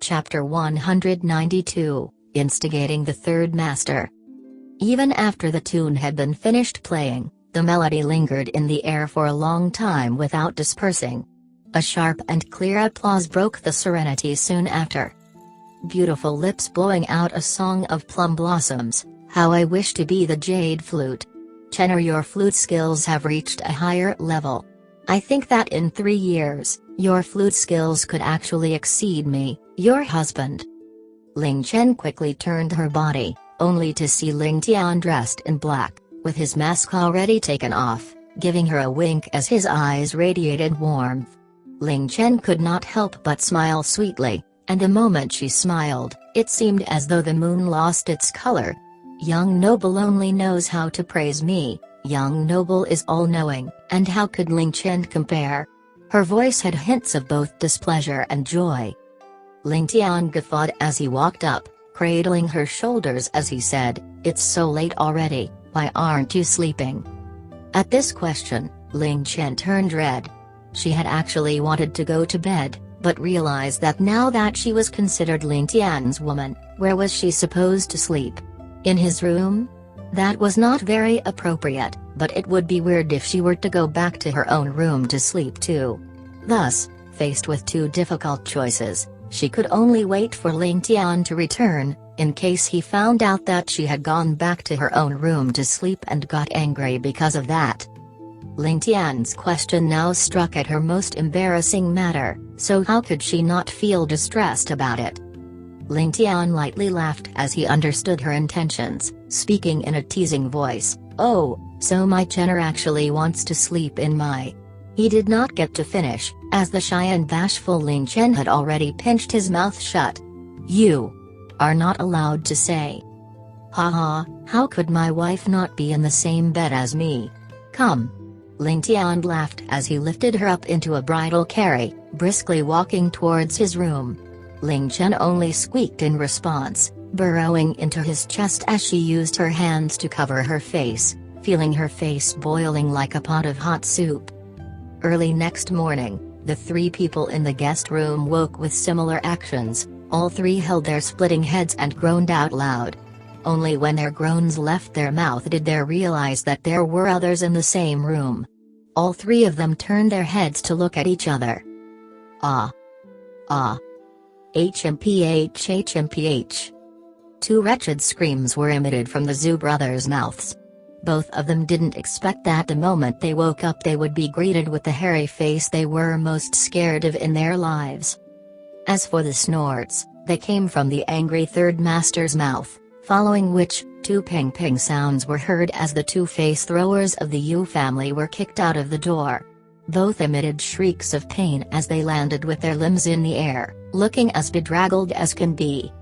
Chapter 192, Instigating the Third Master. Even after the tune had been finished playing, the melody lingered in the air for a long time without dispersing. A sharp and clear applause broke the serenity soon after. Beautiful lips blowing out a song of plum blossoms, how I wish to be the jade flute. Chenor, your flute skills have reached a higher level. I think that in 3 years, your flute skills could actually exceed me, your husband. Ling Tian quickly turned her body, only to see Ling Tian dressed in black, with his mask already taken off, giving her a wink as his eyes radiated warmth. Ling Tian could not help but smile sweetly, and the moment she smiled, it seemed as though the moon lost its color. Young noble only knows how to praise me, young noble is all-knowing, and how could Ling Tian compare? Her voice had hints of both displeasure and joy. Ling Tian guffawed as he walked up, cradling her shoulders as he said, "It's so late already, why aren't you sleeping?" At this question, Ling Tian turned red. She had actually wanted to go to bed, but realized that now that she was considered Ling Tian's woman, where was she supposed to sleep? In his room? That was not very appropriate, but it would be weird if she were to go back to her own room to sleep too. Thus, faced with two difficult choices, she could only wait for Ling Tian to return, in case he found out that she had gone back to her own room to sleep and got angry because of that. Ling Tian's question now struck at her most embarrassing matter, so how could she not feel distressed about it? Ling Tian lightly laughed as he understood her intentions, speaking in a teasing voice, "Oh, so my Chenor actually wants to sleep in my..." He did not get to finish, as the shy and bashful Ling Tian had already pinched his mouth shut. "You are not allowed to say." "Haha, how could my wife not be in the same bed as me? Come." Ling Tian laughed as he lifted her up into a bridal carry, briskly walking towards his room. Ling Tian only squeaked in response, burrowing into his chest as she used her hands to cover her face, feeling her face boiling like a pot of hot soup. Early next morning, the 3 people in the guest room woke with similar actions. All 3 held their splitting heads and groaned out loud. Only when their groans left their mouth did they realize that there were others in the same room. All 3 of them turned their heads to look at each other. Ah. Ah. HMPH. 2 wretched screams were emitted from the Zhu brothers' mouths. Both of them didn't expect that the moment they woke up they would be greeted with the hairy face they were most scared of in their lives. As for the snorts, they came from the angry third master's mouth, following which, 2 ping-ping sounds were heard as the 2 face throwers of the Yu family were kicked out of the door. Both emitted shrieks of pain as they landed with their limbs in the air, looking as bedraggled as can be.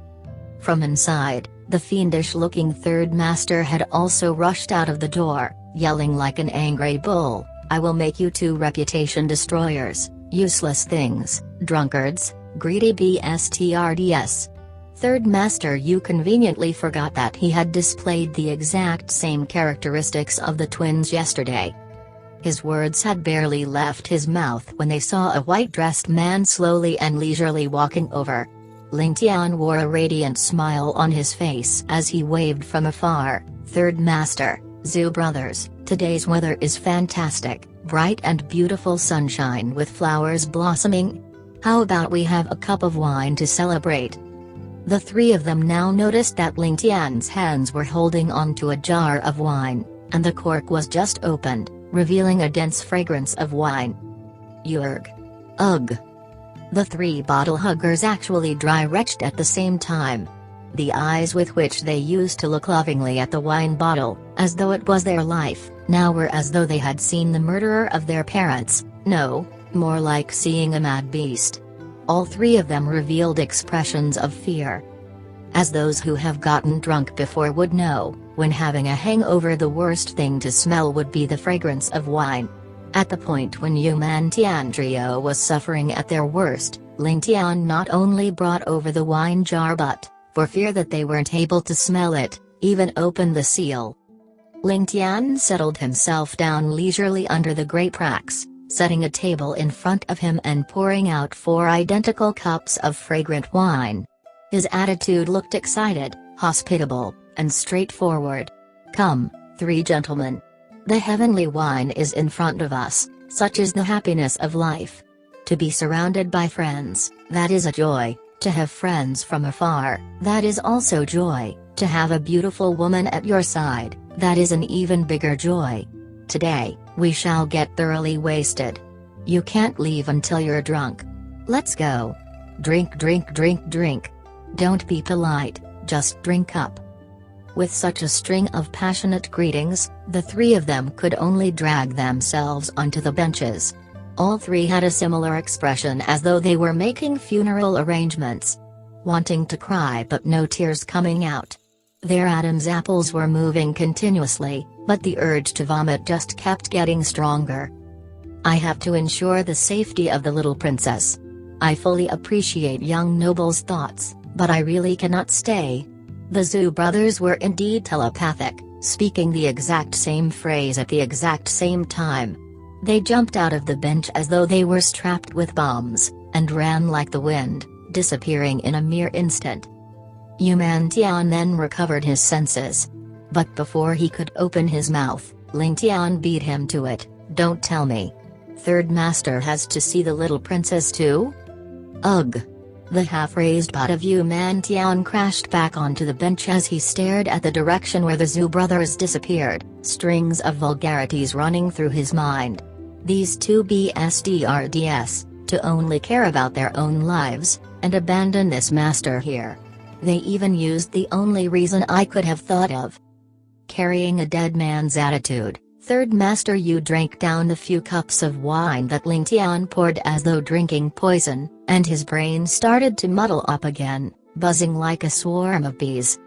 From inside, the fiendish-looking third master had also rushed out of the door, yelling like an angry bull, "I will make you 2 reputation destroyers, useless things, drunkards, greedy bastards." Third Master Yu conveniently forgot that he had displayed the exact same characteristics of the twins yesterday. His words had barely left his mouth when they saw a white-dressed man slowly and leisurely walking over. Ling Tian wore a radiant smile on his face as he waved from afar, "Third Master, Zhu brothers, today's weather is fantastic, bright and beautiful sunshine with flowers blossoming. How about we have a cup of wine to celebrate?" The 3 of them now noticed that Ling Tian's hands were holding onto a jar of wine, and the cork was just opened, revealing a dense fragrance of wine. Yurg. Ugh. The 3 bottle huggers actually dry-retched at the same time. The eyes with which they used to look lovingly at the wine bottle, as though it was their life, now were as though they had seen the murderer of their parents, no, more like seeing a mad beast. All 3 of them revealed expressions of fear. As those who have gotten drunk before would know, when having a hangover the worst thing to smell would be the fragrance of wine. At the point when Yu Man Tian trio was suffering at their worst, Ling Tian not only brought over the wine jar but, for fear that they weren't able to smell it, even opened the seal. Ling Tian settled himself down leisurely under the grape racks, setting a table in front of him and pouring out 4 identical cups of fragrant wine. His attitude looked excited, hospitable, and straightforward. "Come, 3 gentlemen. The heavenly wine is in front of us, such is the happiness of life. To be surrounded by friends, that is a joy. To have friends from afar, that is also joy. To have a beautiful woman at your side, that is an even bigger joy. Today, we shall get thoroughly wasted. You can't leave until you're drunk. Let's go. Drink, drink, drink, drink. Don't be polite, just drink up." With such a string of passionate greetings, the 3 of them could only drag themselves onto the benches. All 3 had a similar expression, as though they were making funeral arrangements. Wanting to cry but no tears coming out. Their Adam's apples were moving continuously, but the urge to vomit just kept getting stronger. "I have to ensure the safety of the little princess. I fully appreciate young noble's thoughts, but I really cannot stay." The Zhu brothers were indeed telepathic, speaking the exact same phrase at the exact same time. They jumped out of the bench as though they were strapped with bombs, and ran like the wind, disappearing in a mere instant. Ling Tian then recovered his senses. But before he could open his mouth, Ling Tian beat him to it. "Don't tell me. Third Master has to see the little princess too?" "Ugh!" The half-raised butt of Ling Tian crashed back onto the bench as he stared at the direction where the Zhu brothers disappeared, strings of vulgarities running through his mind. These 2 BSDRDS, to only care about their own lives, and abandon this master here. They even used the only reason I could have thought of. Carrying a dead man's attitude, Third Master Yu drank down the few cups of wine that Ling Tian poured as though drinking poison, and his brain started to muddle up again, buzzing like a swarm of bees.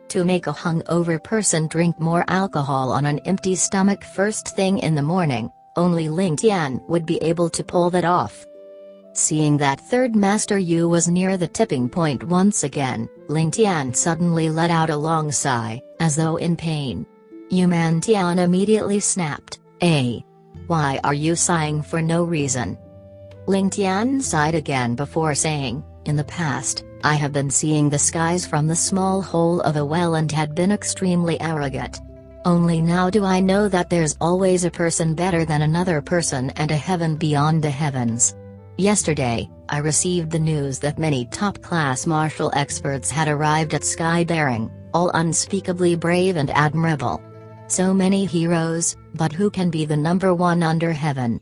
To make a hungover person drink more alcohol on an empty stomach first thing in the morning, only Ling Tian would be able to pull that off. Seeing that Third Master Yu was near the tipping point once again, Ling Tian suddenly let out a long sigh, as though in pain. Ling Tian immediately snapped, Why are you sighing for no reason?" Ling Tian sighed again before saying, "In the past, I have been seeing the skies from the small hole of a well and had been extremely arrogant. Only now do I know that there's always a person better than another person and a heaven beyond the heavens. Yesterday, I received the news that many top-class martial experts had arrived at Sky-bearing, all unspeakably brave and admirable. So many heroes, but who can be the number 1 under heaven?"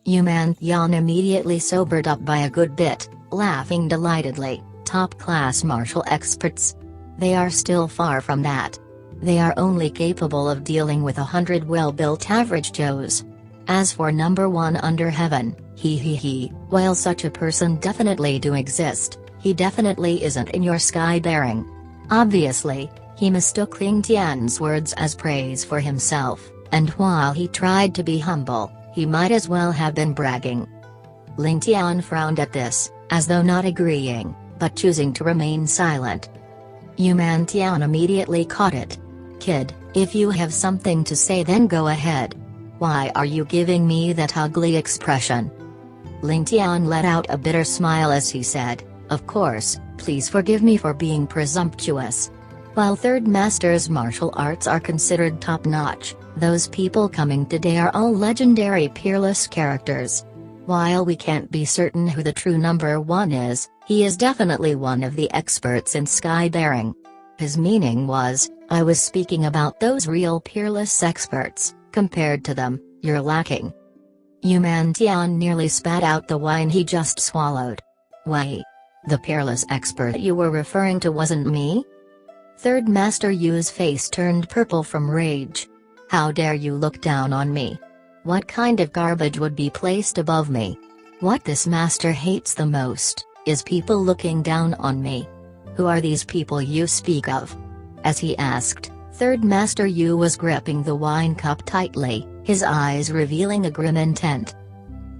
Ling Tian immediately sobered up by a good bit, laughing delightedly. "Top-class martial experts? They are still far from that. They are only capable of dealing with 100 well-built average Joes. As for number 1 under heaven, while such a person definitely do exist, he definitely isn't in your Sky-bearing." Obviously, he mistook Ling Tian's words as praise for himself, and while he tried to be humble, he might as well have been bragging. Ling Tian frowned at this, as though not agreeing, but choosing to remain silent. Ling Tian immediately caught it. "Kid, if you have something to say then go ahead. Why are you giving me that ugly expression?" Ling Tian let out a bitter smile as he said, "Of course, please forgive me for being presumptuous. While Third Master's martial arts are considered top-notch, those people coming today are all legendary peerless characters. While we can't be certain who the true number 1 is, he is definitely one of the experts in Sky-bearing." His meaning was, "I was speaking about those real peerless experts. Compared to them, you're lacking." Ling Tian nearly spat out the wine he just swallowed. "Wait. The peerless expert you were referring to wasn't me?" Third Master Yu's face turned purple from rage. "How dare you look down on me? What kind of garbage would be placed above me? What this master hates the most, is people looking down on me. Who are these people you speak of?" As he asked, Third Master Yu was gripping the wine cup tightly, his eyes revealing a grim intent.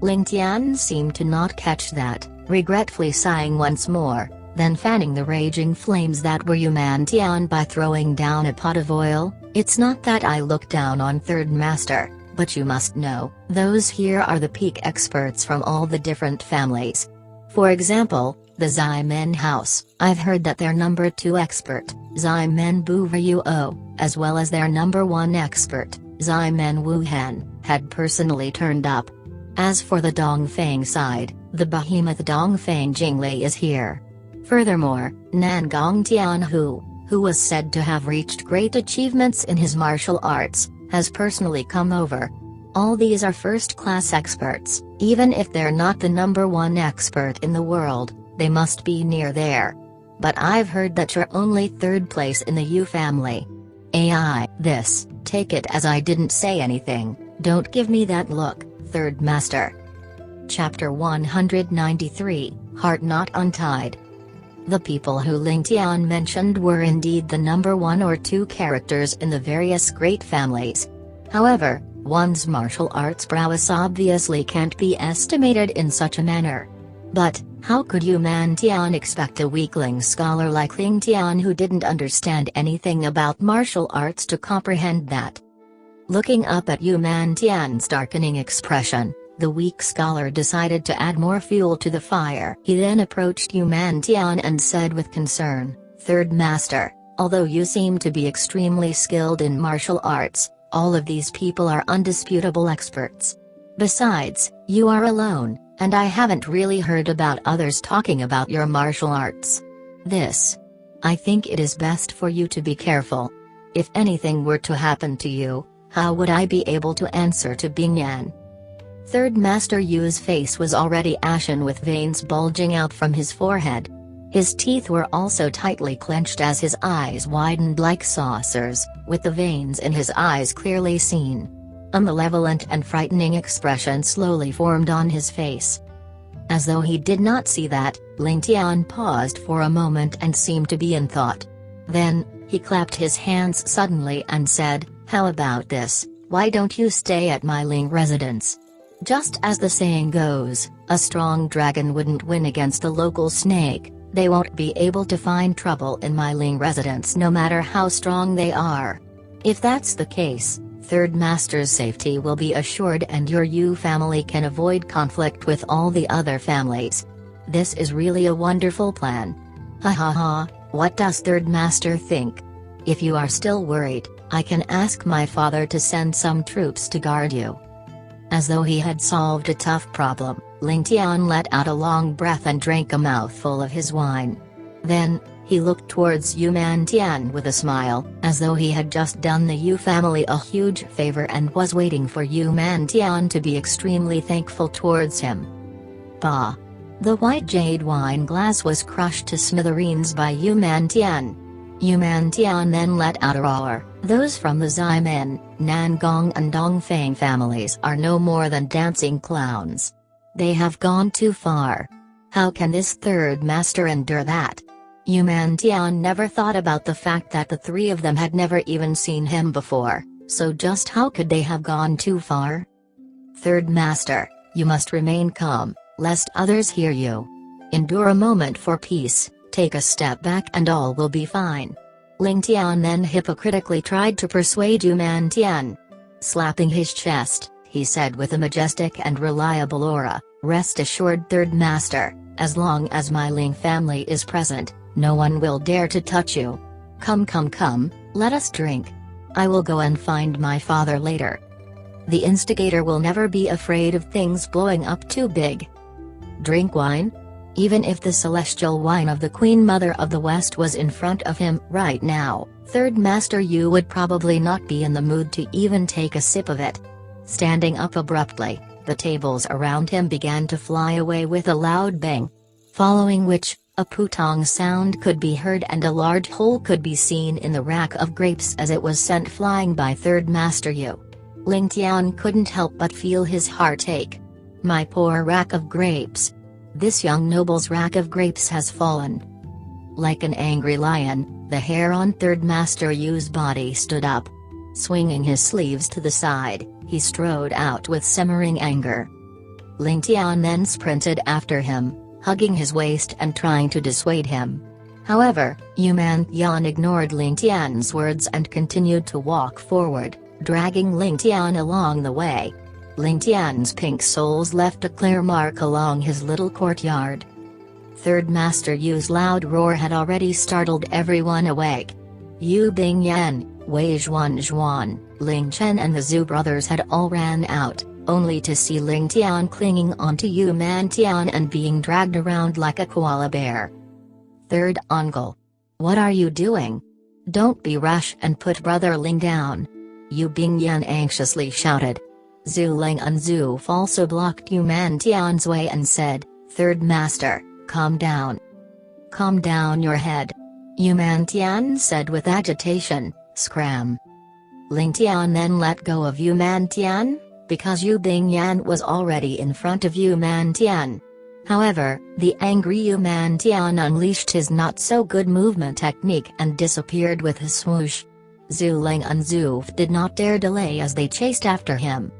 Ling Tian seemed to not catch that, regretfully sighing once more, then fanning the raging flames that were Ling Tian by throwing down a pot of oil. "It's not that I look down on Third Master. But you must know, those here are the peak experts from all the different families. For example, the Ximen house, I've heard that their number 2 expert, Ximen Buvuo, as well as their number 1 expert, Ximen Wuhan, had personally turned up. As for the Dongfang side, the behemoth Dongfang Jinglei is here. Furthermore, Nangong Tianhu, who was said to have reached great achievements in his martial arts, has personally come over. All these are first-class experts. Even if they're not the number 1 expert in the world, they must be near there. But I've heard that you're only 3rd place in the Yu family. This, take it as I didn't say anything, don't give me that look, 3rd Master. Chapter 193, Heart Not Untied. The people who Ling Tian mentioned were indeed the number 1 or 2 characters in the various great families. However, one's martial arts prowess obviously can't be estimated in such a manner. But, how could Yu Man Tian expect a weakling scholar like Ling Tian who didn't understand anything about martial arts to comprehend that? Looking up at Yu Man Tian's darkening expression, the weak scholar decided to add more fuel to the fire. He then approached Yu Man Tian and said with concern, 3rd Master, although you seem to be extremely skilled in martial arts, all of these people are undisputable experts. Besides, you are alone, and I haven't really heard about others talking about your martial arts. I think it is best for you to be careful. If anything were to happen to you, how would I be able to answer to Bingyan? 3rd Master Yu's face was already ashen with veins bulging out from his forehead. His teeth were also tightly clenched as his eyes widened like saucers, with the veins in his eyes clearly seen. A malevolent and frightening expression slowly formed on his face. As though he did not see that, Ling Tian paused for a moment and seemed to be in thought. Then, he clapped his hands suddenly and said, how about this, why don't you stay at my Ling residence? Just as the saying goes, a strong dragon wouldn't win against a local snake. They won't be able to find trouble in my Ling residence no matter how strong they are. If that's the case, 3rd Master's safety will be assured and your Yu family can avoid conflict with all the other families. This is really a wonderful plan. What does 3rd Master think? If you are still worried, I can ask my father to send some troops to guard you. As though he had solved a tough problem, Ling Tian let out a long breath and drank a mouthful of his wine. Then, he looked towards Yu Man Tian with a smile, as though he had just done the Yu family a huge favor and was waiting for Yu Man Tian to be extremely thankful towards him. Bah! The white jade wine glass was crushed to smithereens by Yu Man Tian. Yu Man Tian then let out a roar. Those from the Ximen, Nangong and Dongfang families are no more than dancing clowns. They have gone too far. How can this 3rd Master endure that? Yu Man Tian never thought about the fact that the 3 of them had never even seen him before, so just how could they have gone too far? 3rd Master, you must remain calm, lest others hear you. Endure a moment for peace, take a step back and all will be fine. Ling Tian then hypocritically tried to persuade Yu Man Tian. Slapping his chest, he said with a majestic and reliable aura, rest assured 3rd Master, as long as my Ling family is present, no one will dare to touch you. Come, let us drink. I will go and find my father later. The instigator will never be afraid of things blowing up too big. Drink wine? Even if the celestial wine of the Queen Mother of the West was in front of him right now, 3rd Master Yu would probably not be in the mood to even take a sip of it. Standing up abruptly, the tables around him began to fly away with a loud bang. Following which, a putong sound could be heard and a large hole could be seen in the rack of grapes as it was sent flying by 3rd Master Yu. Ling Tian couldn't help but feel his heart ache. My poor rack of grapes. This young noble's rack of grapes has fallen. Like an angry lion, the hair on 3rd Master Yu's body stood up. Swinging his sleeves to the side, he strode out with simmering anger. Ling Tian then sprinted after him, hugging his waist and trying to dissuade him. However, Yu Man Tian ignored Ling Tian's words and continued to walk forward, dragging Ling Tian along the way. Ling Tian's pink soles left a clear mark along his little courtyard. Third Master Yu's loud roar had already startled everyone awake. Yu Bingyan, Wei Zhuan, Ling Chen and the Zhu brothers had all ran out, only to see Ling Tian clinging onto Yu Tian and being dragged around like a koala bear. Third uncle. What are you doing? Don't be rash and put Brother Ling down. Yu Bingyan anxiously shouted. Zhu Ling and Zhu also blocked Yu Tian's way and said, Third Master, calm down. Calm down your head. Yu Tian said with agitation, scram. Ling Tian then let go of Yu Tian, because Yu Bingyan was already in front of Yu Tian. However, the angry Yu Tian unleashed his not-so-good movement technique and disappeared with a swoosh. Zhu Ling and Zhu did not dare delay as they chased after him.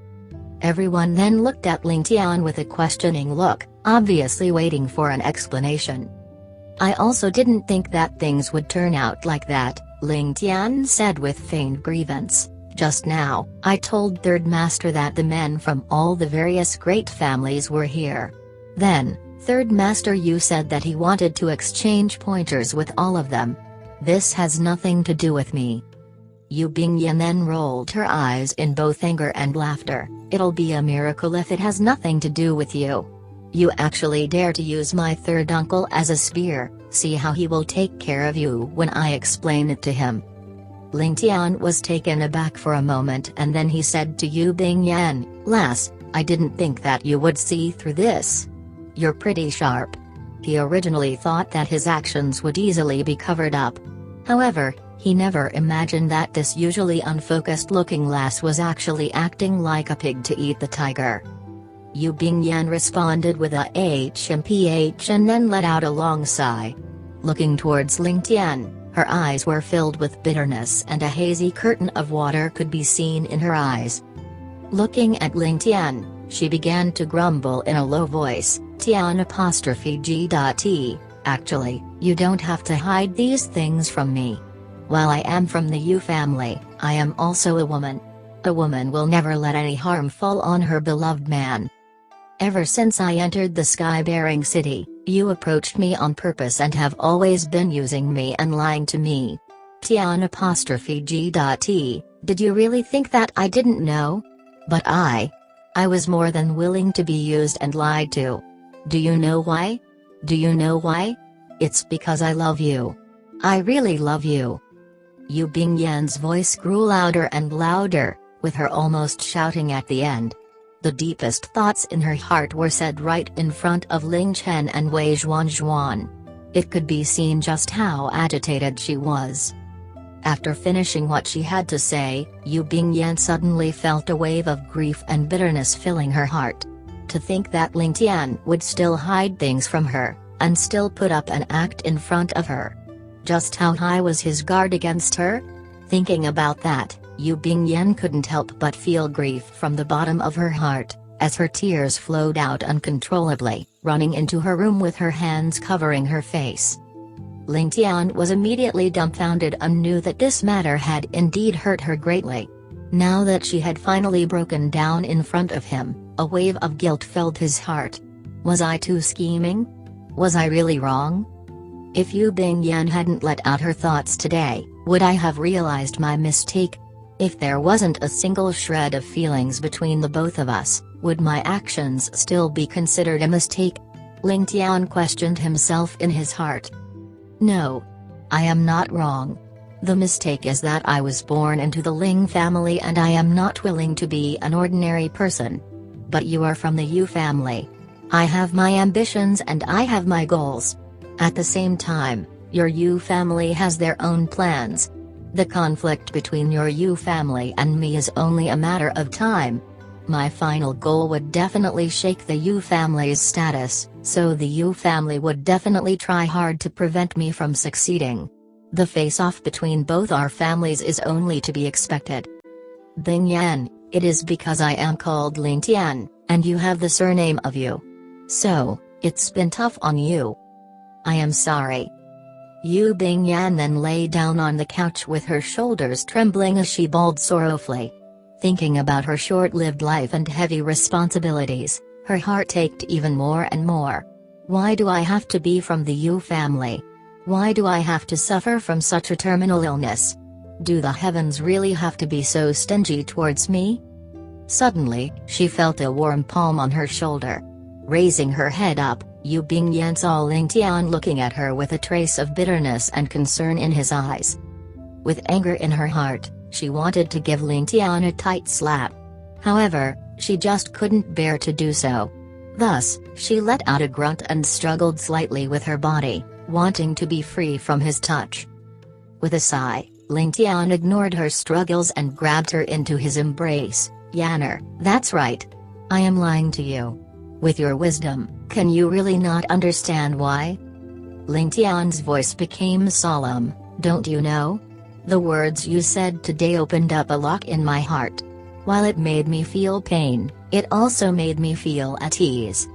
Everyone then looked at Ling Tian with a questioning look, obviously waiting for an explanation. I also didn't think that things would turn out like that, Ling Tian said with feigned grievance. Just now, I told Third Master that the men from all the various great families were here. Then, Third Master Yu said that he wanted to exchange pointers with all of them. This has nothing to do with me. Yu Bingyan then rolled her eyes in both anger and laughter. It'll be a miracle if it has nothing to do with you. You actually dare to use my third uncle as a spear, see how he will take care of you when I explain it to him. Ling Tian was taken aback for a moment and then he said to Yu Bingyan, Lass, I didn't think that you would see through this. You're pretty sharp. He originally thought that his actions would easily be covered up. However, he never imagined that this usually unfocused-looking lass was actually acting like a pig to eat the tiger. Yu Bingyan responded with a HMPH and then let out a long sigh. Looking towards Ling Tian, her eyes were filled with bitterness and a hazy curtain of water could be seen in her eyes. Looking at Ling Tian, she began to grumble in a low voice, Tian''G.T. Actually, you don't have to hide these things from me. While I am from the Yu family, I am also a woman. A woman will never let any harm fall on her beloved man. Ever since I entered the sky-bearing city, you approached me on purpose and have always been using me and lying to me. Tian''G.T. Did you really think that I didn't know? But I was more than willing to be used and lied to. Do you know why? Do you know why? It's because I love you. I really love you. Yu Bingyan's voice grew louder and louder, with her almost shouting at the end. The deepest thoughts in her heart were said right in front of Ling Chen and Wei Zhuan. It could be seen just how agitated she was. After finishing what she had to say, Yu Bingyan suddenly felt a wave of grief and bitterness filling her heart. To think that Ling Tian would still hide things from her, and still put up an act in front of her. Just how high was his guard against her? Thinking about that, Yu Bingyan couldn't help but feel grief from the bottom of her heart, as her tears flowed out uncontrollably, running into her room with her hands covering her face. Ling Tian was immediately dumbfounded and knew that this matter had indeed hurt her greatly. Now that she had finally broken down in front of him, a wave of guilt filled his heart. Was I too scheming? Was I really wrong? If Yu Bingyan hadn't let out her thoughts today, would I have realized my mistake? If there wasn't a single shred of feelings between the both of us, would my actions still be considered a mistake? Ling Tian questioned himself in his heart. No. I am not wrong. The mistake is that I was born into the Ling family and I am not willing to be an ordinary person. But you are from the Yu family. I have my ambitions and I have my goals. At the same time, your Yu family has their own plans. The conflict between your Yu family and me is only a matter of time. My final goal would definitely shake the Yu family's status, so the Yu family would definitely try hard to prevent me from succeeding. The face-off between both our families is only to be expected. Bingyan, it is because I am called Ling Tian, and you have the surname of Yu. So, it's been tough on you. I am sorry. Yu Bingyan then lay down on the couch with her shoulders trembling as she bawled sorrowfully. Thinking about her short-lived life and heavy responsibilities, her heart ached even more and more. Why do I have to be from the Yu family? Why do I have to suffer from such a terminal illness? Do the heavens really have to be so stingy towards me? Suddenly, she felt a warm palm on her shoulder. Raising her head up, Yu Bingyan saw Ling Tian looking at her with a trace of bitterness and concern in his eyes. With anger in her heart, she wanted to give Ling Tian a tight slap. However, she just couldn't bear to do so. Thus, she let out a grunt and struggled slightly with her body, wanting to be free from his touch. With a sigh, Ling Tian ignored her struggles and grabbed her into his embrace. "Yanner, that's right. I am lying to you. With your wisdom, can you really not understand why?" Ling Tian's voice became solemn. "Don't you know? The words you said today opened up a lock in my heart. While it made me feel pain, it also made me feel at ease."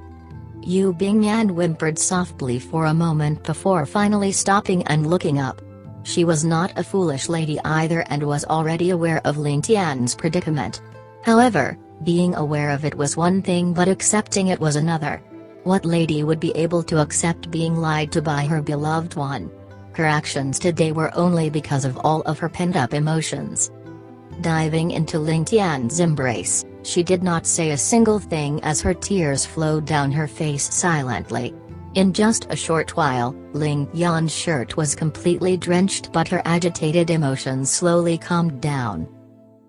Yu Bingyan whimpered softly for a moment before finally stopping and looking up. She was not a foolish lady either and was already aware of Ling Tian's predicament. However, being aware of it was one thing but accepting it was another. What lady would be able to accept being lied to by her beloved one? Her actions today were only because of all of her pent-up emotions. Diving into Ling Tian's embrace, she did not say a single thing as her tears flowed down her face silently. In just a short while, Ling Tian's shirt was completely drenched but her agitated emotions slowly calmed down.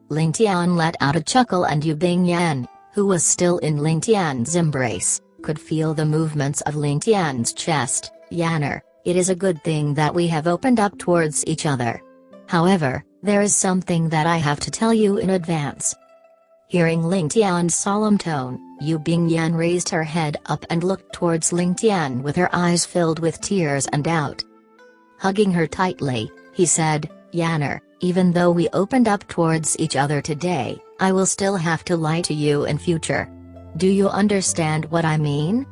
Ling Tian let out a chuckle and Yu Bingyan, who was still in Ling Tian's embrace, could feel the movements of Ling Tian's chest. "Yanner, it is a good thing that we have opened up towards each other. However, there is something that I have to tell you in advance." Hearing Ling Tian's solemn tone, Yu Bingyan raised her head up and looked towards Ling Tian with her eyes filled with tears and doubt. Hugging her tightly, he said, "Yanner, even though we opened up towards each other today, I will still have to lie to you in future. Do you understand what I mean?"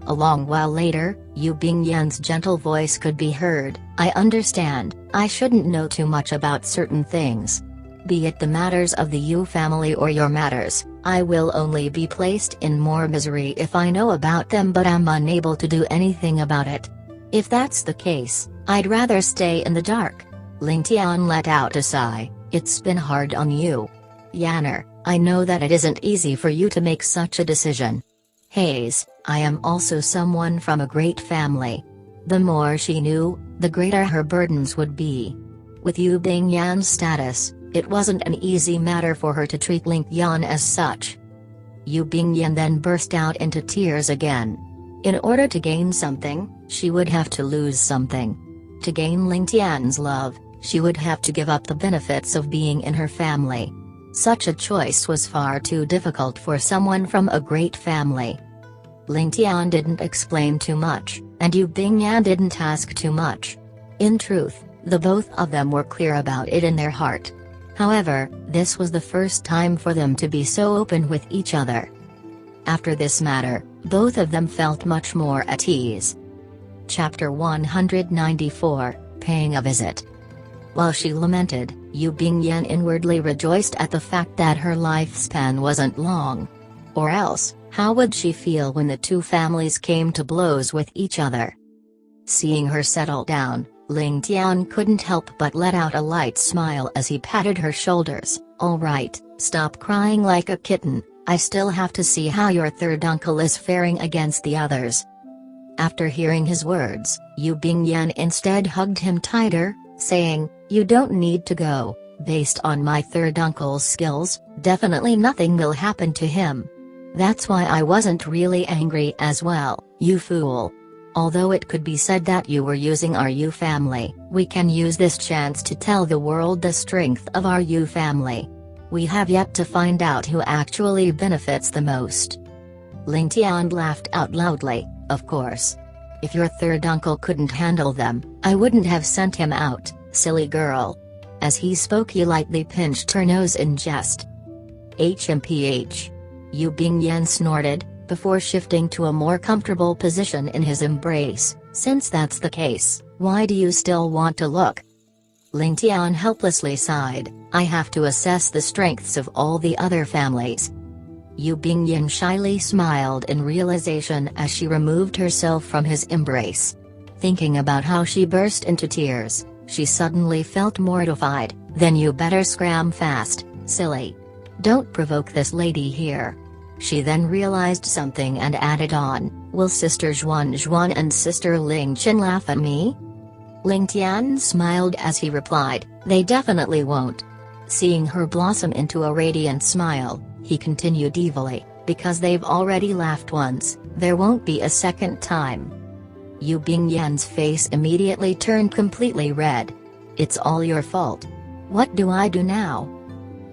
A long while later, Yu Bingyan's gentle voice could be heard. "I understand. I shouldn't know too much about certain things. Be it the matters of the Yu family or your matters, I will only be placed in more misery if I know about them but am unable to do anything about it. If that's the case, I'd rather stay in the dark." Ling Tian let out a sigh. "It's been hard on you. Yanner, I know that it isn't easy for you to make such a decision. Hayes, I am also someone from a great family." The more she knew, the greater her burdens would be. With Yu Bingyan's status, it wasn't an easy matter for her to treat Ling Tian as such. Yu Bingyan then burst out into tears again. In order to gain something, she would have to lose something. To gain Ling Tian's love, she would have to give up the benefits of being in her family. Such a choice was far too difficult for someone from a great family. Ling Tian didn't explain too much, and Yu Bingyan didn't ask too much. In truth, the both of them were clear about it in their heart. However, this was the first time for them to be so open with each other. After this matter, both of them felt much more at ease. Chapter 194, Paying a Visit. While she lamented, Yu Bingyan inwardly rejoiced at the fact that her lifespan wasn't long. Or else, how would she feel when the two families came to blows with each other? Seeing her settle down, Ling Tian couldn't help but let out a light smile as he patted her shoulders. "All right, stop crying like a kitten, I still have to see how your third uncle is faring against the others." After hearing his words, Yu Bingyan instead hugged him tighter, saying, "You don't need to go. Based on my third uncle's skills, definitely nothing will happen to him. That's why I wasn't really angry as well, you fool. Although it could be said that you were using our Yu family, we can use this chance to tell the world the strength of our Yu family. We have yet to find out who actually benefits the most." Ling Tian laughed out loudly. "Of course. If your third uncle couldn't handle them, I wouldn't have sent him out, silly girl." As he spoke he lightly pinched her nose in jest. "HMPH. Yu Bingyan snorted, before shifting to a more comfortable position in his embrace. "Since that's the case, why do you still want to look?" Ling Tian helplessly sighed, I have to assess the strengths of all the other families. Yu Bingyan shyly smiled in realization as she removed herself from his embrace. Thinking about how she burst into tears, she suddenly felt mortified. Then you better scram fast, silly. Don't provoke this lady here. She then realized something and added on, will Sister Zhuan and Sister Ling Tian laugh at me? Ling Tian smiled as he replied, they definitely won't. Seeing her blossom into a radiant smile, he continued evilly, because they've already laughed once, there won't be a second time. Yu Bingyan's face immediately turned completely red. It's all your fault. What do I do now?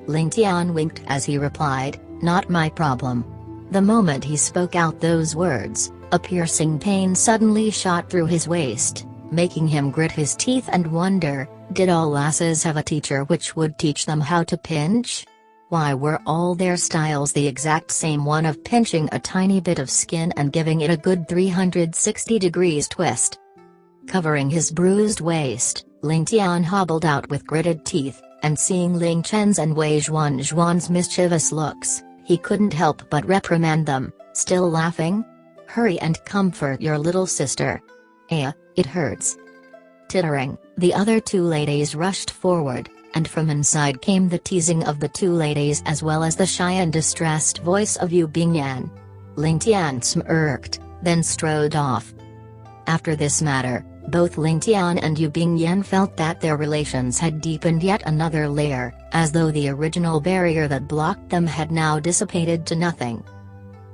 Ling Tian winked as he replied, not my problem. The moment he spoke out those words, a piercing pain suddenly shot through his waist, making him grit his teeth and wonder, did all lasses have a teacher which would teach them how to pinch? Why were all their styles the exact same one of pinching a tiny bit of skin and giving it a good 360 degrees twist? Covering his bruised waist, Ling Tian hobbled out with gritted teeth, and seeing Ling Chen's and Wei Zhuan's mischievous looks, he couldn't help but reprimand them, still laughing? Hurry and comfort your little sister. It hurts. Tittering, the other two ladies rushed forward, and from inside came the teasing of the two ladies as well as the shy and distressed voice of Yu Bingyan. Ling Tian smirked, then strode off. After this matter, both Ling Tian and Yu Bingyan felt that their relations had deepened yet another layer, as though the original barrier that blocked them had now dissipated to nothing.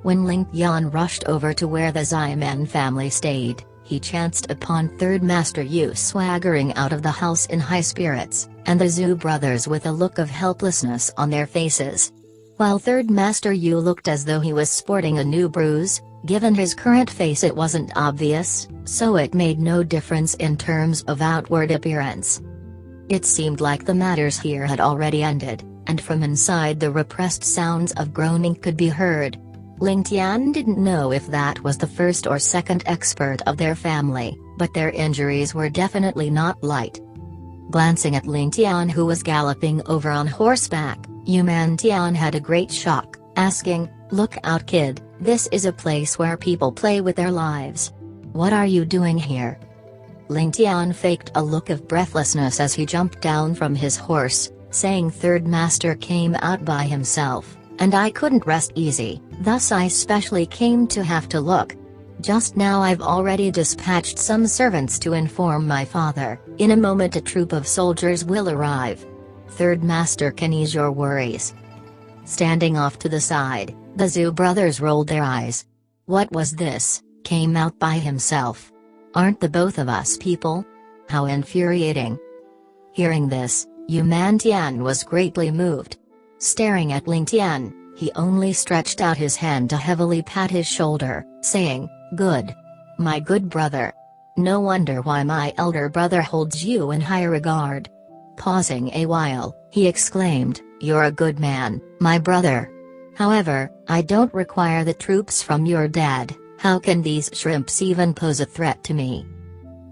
When Ling Tian rushed over to where the Xiamen family stayed, he chanced upon Third Master Yu swaggering out of the house in high spirits, and the Zhu brothers with a look of helplessness on their faces. While Third Master Yu looked as though he was sporting a new bruise, given his current face it wasn't obvious, so it made no difference in terms of outward appearance. It seemed like the matters here had already ended, and from inside the repressed sounds of groaning could be heard. Ling Tian didn't know if that was the first or second expert of their family, but their injuries were definitely not light. Glancing at Ling Tian who was galloping over on horseback, Yu Tian had a great shock, asking, look out kid, this is a place where people play with their lives. What are you doing here? Ling Tian faked a look of breathlessness as he jumped down from his horse, saying Third Master came out by himself, and I couldn't rest easy, thus I specially came to have to look. Just now I've already dispatched some servants to inform my father, in a moment a troop of soldiers will arrive. Third Master can ease your worries. Standing off to the side, the Zhu brothers rolled their eyes. What was this, came out by himself? Aren't the both of us people? How infuriating. Hearing this, Yu Tian was greatly moved. Staring at Ling Tian, he only stretched out his hand to heavily pat his shoulder, saying, good. My good brother. No wonder why my elder brother holds you in high regard. Pausing a while, he exclaimed, you're a good man, my brother. However, I don't require the troops from your dad, how can these shrimps even pose a threat to me?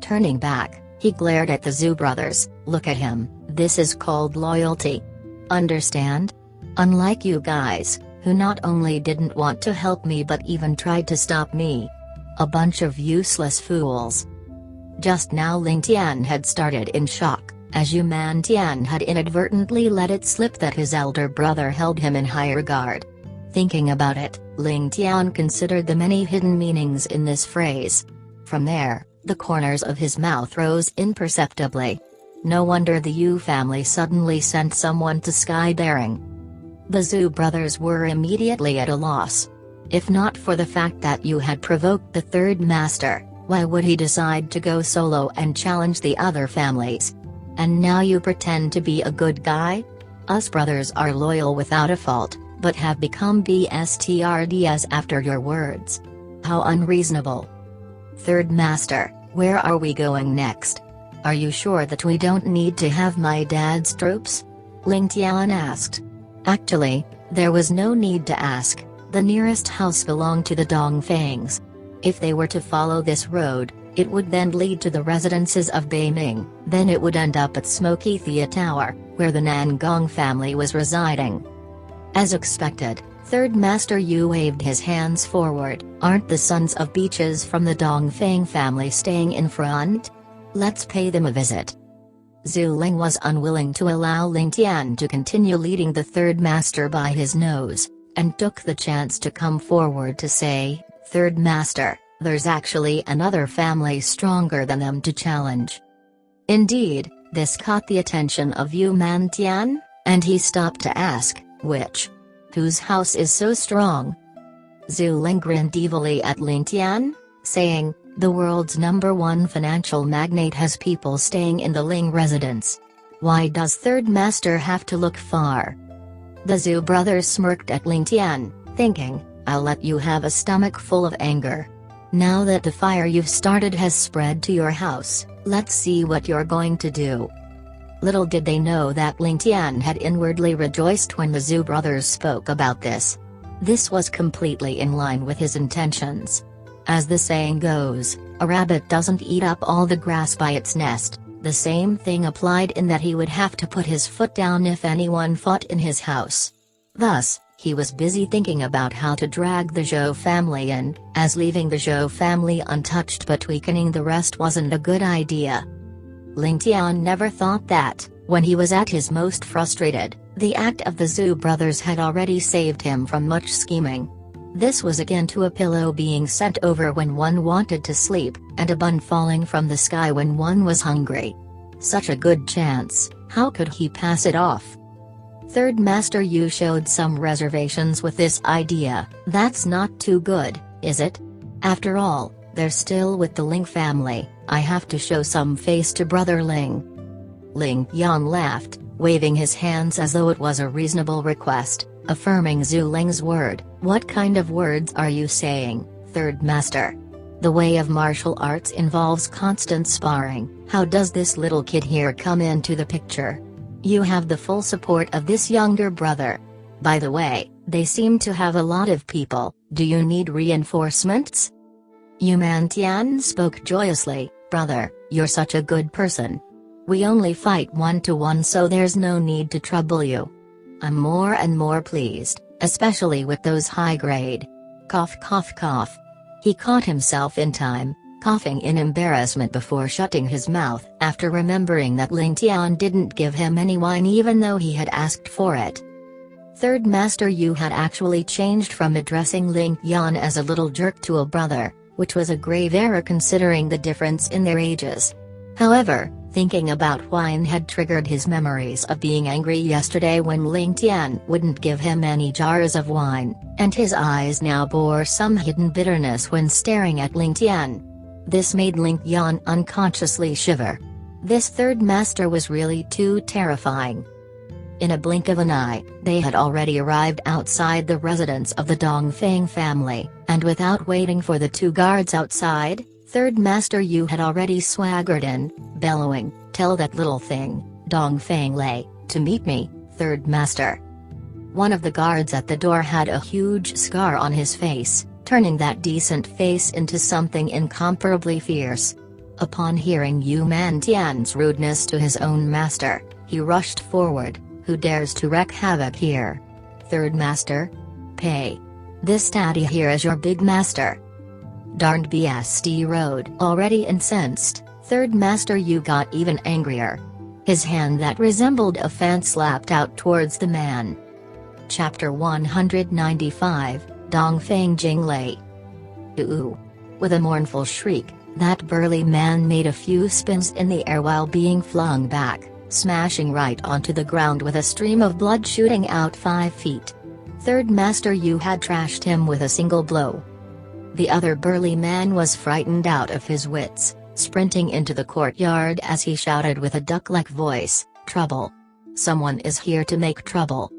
Turning back, he glared at the Zhu brothers, look at him, this is called loyalty. Understand? Unlike you guys, who not only didn't want to help me but even tried to stop me. A bunch of useless fools. Just now Ling Tian had started in shock, as Yu Tian had inadvertently let it slip that his elder brother held him in high regard. Thinking about it, Ling Tian considered the many hidden meanings in this phrase. From there, the corners of his mouth rose imperceptibly. No wonder the Yu family suddenly sent someone to Sky Bearing. The Zhu brothers were immediately at a loss. If not for the fact that Yu had provoked the Third Master, why would he decide to go solo and challenge the other families? And now you pretend to be a good guy? Us brothers are loyal without a fault, but have become BSTRDs after your words. How unreasonable. Third Master, where are we going next? Are you sure that we don't need to have my dad's troops? Ling Tian asked. Actually, there was no need to ask, the nearest house belonged to the Dongfangs. If they were to follow this road, It would then lead to the residences of Beiming, then it would end up at Smoky Thea Tower, where the Nangong family was residing. As expected, Third Master Yu waved his hands forward. Aren't the sons of beaches from the Dongfang family staying in front? Let's pay them a visit. Zhu Ling was unwilling to allow Ling Tian to continue leading the Third Master by his nose, and took the chance to come forward to say, "Third Master, there's actually another family stronger than them to challenge." Indeed, this caught the attention of Yu Mantian, and he stopped to ask, "Which? Whose house is so strong?" Zhu Ling grinned evilly at Ling Tian, saying, "The world's #1 financial magnate has people staying in the Ling residence. Why does Third Master have to look far?" The Zhu brothers smirked at Ling Tian, thinking, "I'll let you have a stomach full of anger. Now that the fire you've started has spread to your house, let's see what you're going to do." Little did they know that Ling Tian had inwardly rejoiced when the Zhu brothers spoke about this. This was completely in line with his intentions. As the saying goes, a rabbit doesn't eat up all the grass by its nest. The same thing applied in that he would have to put his foot down if anyone fought in his house. Thus, he was busy thinking about how to drag the Zhou family in, as leaving the Zhou family untouched but weakening the rest wasn't a good idea. Ling Tian never thought that, when he was at his most frustrated, the act of the Zhu brothers had already saved him from much scheming. This was akin to a pillow being sent over when one wanted to sleep, and a bun falling from the sky when one was hungry. Such a good chance, how could he pass it off? Third Master Yu showed some reservations with this idea. "That's not too good, is it? After all, they're still with the Ling family, I have to show some face to Brother Ling." Ling Yan laughed, waving his hands as though it was a reasonable request, affirming Zhu Ling's word. "What kind of words are you saying, Third Master? The way of martial arts involves constant sparring. How does this little kid here come into the picture? You have the full support of this younger brother. By the way, they seem to have a lot of people, do you need reinforcements?" Yu Mantian spoke joyously, "Brother, you're such a good person. We only fight 1-to-1, so there's no need to trouble you. I'm more and more pleased, especially with those high-grade." Cough cough cough. He caught himself in time, coughing in embarrassment before shutting his mouth after remembering that Ling Tian didn't give him any wine even though he had asked for it. Third Master Yu had actually changed from addressing Ling Yan as a little jerk to a brother, which was a grave error considering the difference in their ages. However, thinking about wine had triggered his memories of being angry yesterday when Ling Tian wouldn't give him any jars of wine, and his eyes now bore some hidden bitterness when staring at Ling Tian. This made Ling Yan unconsciously shiver. This Third Master was really too terrifying. In a blink of an eye, they had already arrived outside the residence of the Dongfang family, and without waiting for the two guards outside, Third Master Yu had already swaggered in, bellowing, "Tell that little thing, Dongfang Lei, to meet me, Third Master." One of the guards at the door had a huge scar on his face, turning that decent face into something incomparably fierce. Upon hearing Yu Mantian's rudeness to his own master, he rushed forward. "Who dares to wreak havoc here? Third Master? Pay. This daddy here is your big master." Darned BSD road. Already incensed, Third Master Yu got even angrier. His hand that resembled a fan slapped out towards the man. Chapter 195, Dongfang Jinglei. Ooh! With a mournful shriek, that burly man made a few spins in the air while being flung back, smashing right onto the ground with a stream of blood shooting out 5 feet. Third Master Yu had trashed him with a single blow. The other burly man was frightened out of his wits, sprinting into the courtyard as he shouted with a duck-like voice, "Trouble! Someone is here to make trouble!"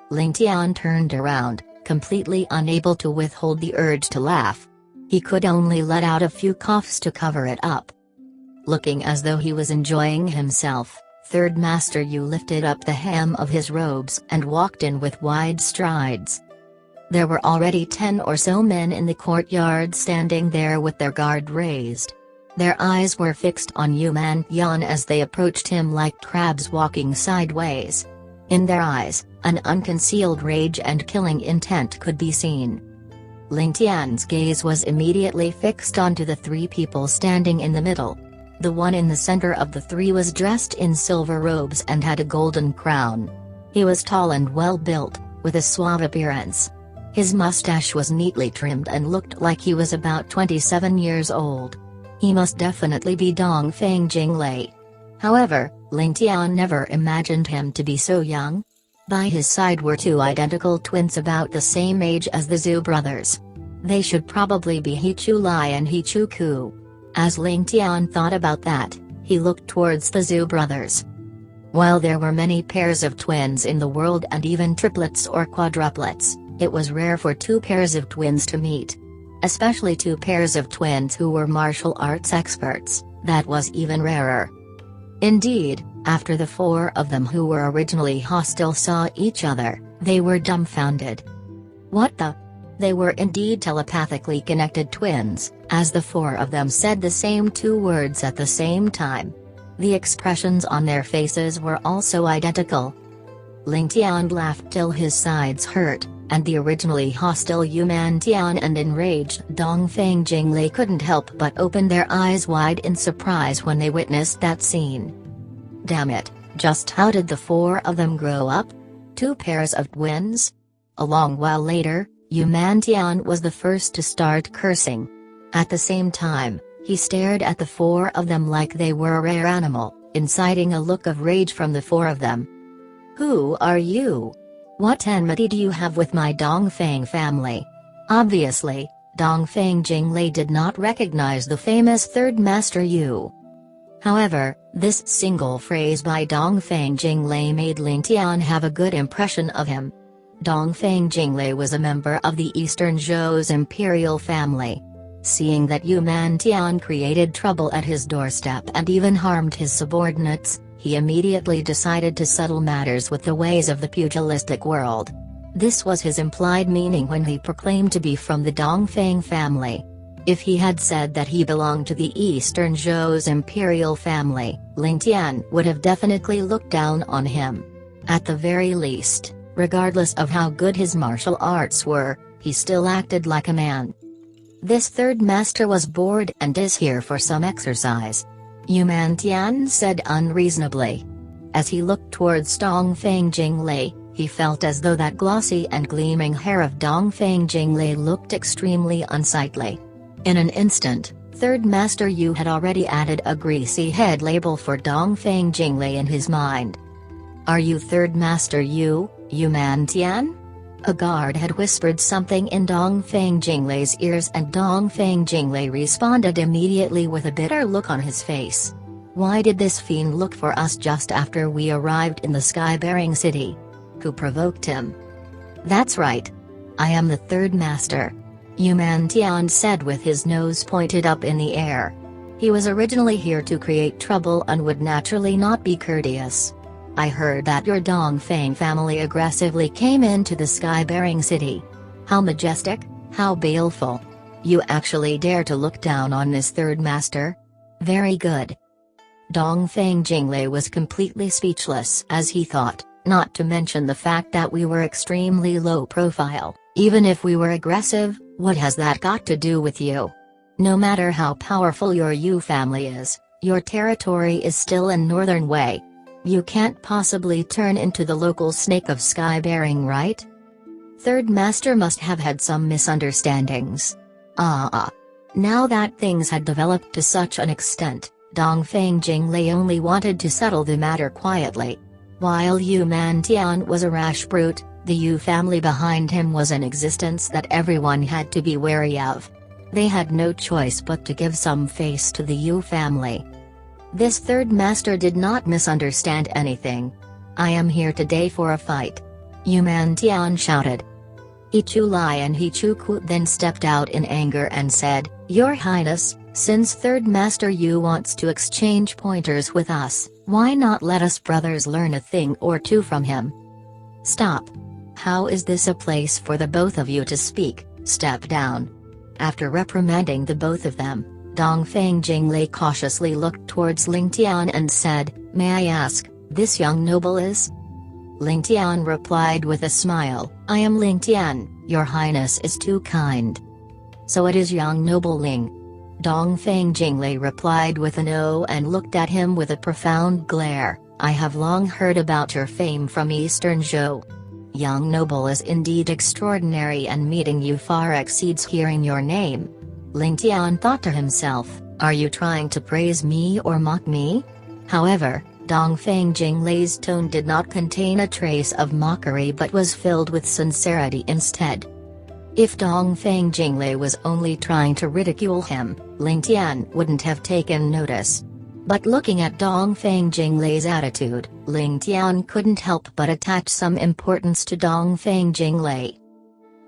Ling Tian turned around, completely unable to withhold the urge to laugh. He could only let out a few coughs to cover it up. Looking as though he was enjoying himself, Third Master Yu lifted up the hem of his robes and walked in with wide strides. There were already 10 or so men in the courtyard standing there with their guard raised. Their eyes were fixed on Yu Man Tian as they approached him like crabs walking sideways. In their eyes, an unconcealed rage and killing intent could be seen. Ling Tian's gaze was immediately fixed onto the three people standing in the middle. The one in the center of the three was dressed in silver robes and had a golden crown. He was tall and well-built, with a suave appearance. His mustache was neatly trimmed and looked like he was about 27 years old. He must definitely be Dongfeng Jinglei. However, Ling Tian never imagined him to be so young. By his side were two identical twins about the same age as the Zhu brothers. They should probably be He Chu Lai and He Chu Ku. As Ling Tian thought about that, he looked towards the Zhu brothers. While there were many pairs of twins in the world and even triplets or quadruplets, it was rare for two pairs of twins to meet. Especially two pairs of twins who were martial arts experts, that was even rarer. Indeed, after the four of them who were originally hostile saw each other, they were dumbfounded. What the? They were indeed telepathically connected twins, as the four of them said the same two words at the same time. The expressions on their faces were also identical. Ling Tian laughed till his sides hurt, and the originally hostile Yu Man Tian and enraged Dongfeng Jinglei couldn't help but open their eyes wide in surprise when they witnessed that scene. Damn it, just how did the four of them grow up? Two pairs of twins? A long while later, Yu Man Tian was the first to start cursing. At the same time, he stared at the four of them like they were a rare animal, inciting a look of rage from the four of them. Who are you? What enmity do you have with my Dongfeng family? Obviously, Dongfeng Jinglei did not recognize the famous third master Yu. However, this single phrase by Dongfeng Jinglei made Ling Tian have a good impression of him. Dongfeng Jinglei was a member of the Eastern Zhou's imperial family. Seeing that Yu Man Tian created trouble at his doorstep and even harmed his subordinates, he immediately decided to settle matters with the ways of the pugilistic world. This was his implied meaning when he proclaimed to be from the Dongfeng family. If he had said that he belonged to the Eastern Zhou's imperial family, Ling Tian would have definitely looked down on him. At the very least, regardless of how good his martial arts were, he still acted like a man. This third master was bored and is here for some exercise. Yu Man Tian said unreasonably. As he looked towards Dongfeng Jinglei, he felt as though that glossy and gleaming hair of Dongfeng Jinglei looked extremely unsightly. In an instant, Third Master Yu had already added a greasy head label for Dongfeng Jinglei in his mind. Are you Third Master Yu, Yu Man Tian? A guard had whispered something in Dongfeng Jinglei's ears and Dongfeng Jinglei responded immediately with a bitter look on his face. Why did this fiend look for us just after we arrived in the sky-bearing city? Who provoked him? That's right. I am the third master. Yu Man Tian said with his nose pointed up in the air. He was originally here to create trouble and would naturally not be courteous. I heard that your Dongfeng family aggressively came into the sky-bearing city. How majestic, how baleful. You actually dare to look down on this third master? Very good. Dongfeng Jinglei was completely speechless as he thought, not to mention the fact that we were extremely low profile. Even if we were aggressive, what has that got to do with you? No matter how powerful your Yu family is, your territory is still in Northern Wei. You can't possibly turn into the local snake of sky-bearing, right? Third Master must have had some misunderstandings. Now that things had developed to such an extent, Dongfeng Jinglei only wanted to settle the matter quietly. While Yu Man Tian was a rash brute, the Yu family behind him was an existence that everyone had to be wary of. They had no choice but to give some face to the Yu family. This third master did not misunderstand anything. I am here today for a fight. Yu Man Tian shouted. He Chu Lai and He Chu Ku then stepped out in anger and said, Your Highness, since third master Yu wants to exchange pointers with us, why not let us brothers learn a thing or two from him? Stop. How is this a place for the both of you to speak? Step down. After reprimanding the both of them, Dongfeng Jinglei cautiously looked towards Ling Tian and said, "May I ask, this young noble is?" Ling Tian replied with a smile, "I am Ling Tian, your highness is too kind." "So it is young noble Ling." Dongfeng Jinglei replied with a no and looked at him with a profound glare. "I have long heard about your fame from Eastern Zhou. Young noble is indeed extraordinary, and meeting you far exceeds hearing your name." Ling Tian thought to himself, "Are you trying to praise me or mock me?" However, Dongfeng Jinglei's tone did not contain a trace of mockery but was filled with sincerity instead. If Dongfeng Jinglei was only trying to ridicule him, Ling Tian wouldn't have taken notice. But looking at Dongfeng Jinglei's attitude, Ling Tian couldn't help but attach some importance to Dongfeng Jinglei.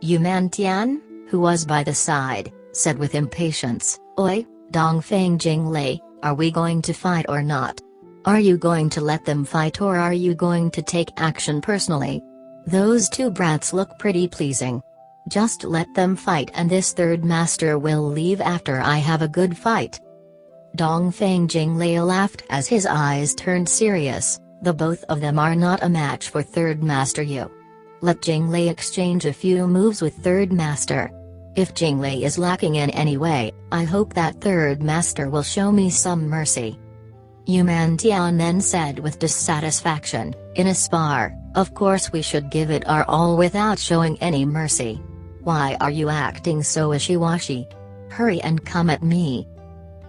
Yuman Tian, who was by the side, said with impatience, "Oi, Dongfeng Jinglei, are we going to fight or not? Are you going to let them fight, or are you going to take action personally? Those two brats look pretty pleasing. Just let them fight, and this third master will leave after I have a good fight." Dongfeng Jinglei laughed as his eyes turned serious. "The both of them are not a match for third master you. Let Jinglei exchange a few moves with third master. If Jinglei is lacking in any way, I hope that third master will show me some mercy." Yuman Tian then said with dissatisfaction, "In a spar, of course we should give it our all without showing any mercy. Why are you acting so wishy-washy? Hurry and come at me."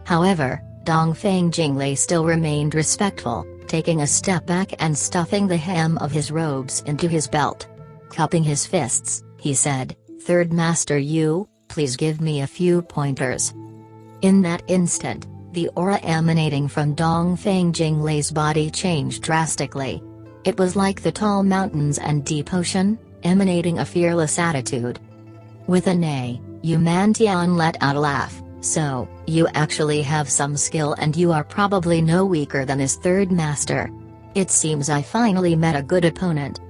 However, Dongfeng Jinglei still remained respectful, taking a step back and stuffing the hem of his robes into his belt. Cupping his fists, he said, "Third master, you, please give me a few pointers." In that instant, the aura emanating from Dongfeng Jinglei's body changed drastically. It was like the tall mountains and deep ocean, emanating a fearless attitude. With a neigh, Yuman Tian let out a laugh. "So, you actually have some skill, and you are probably no weaker than his third master. It seems I finally met a good opponent."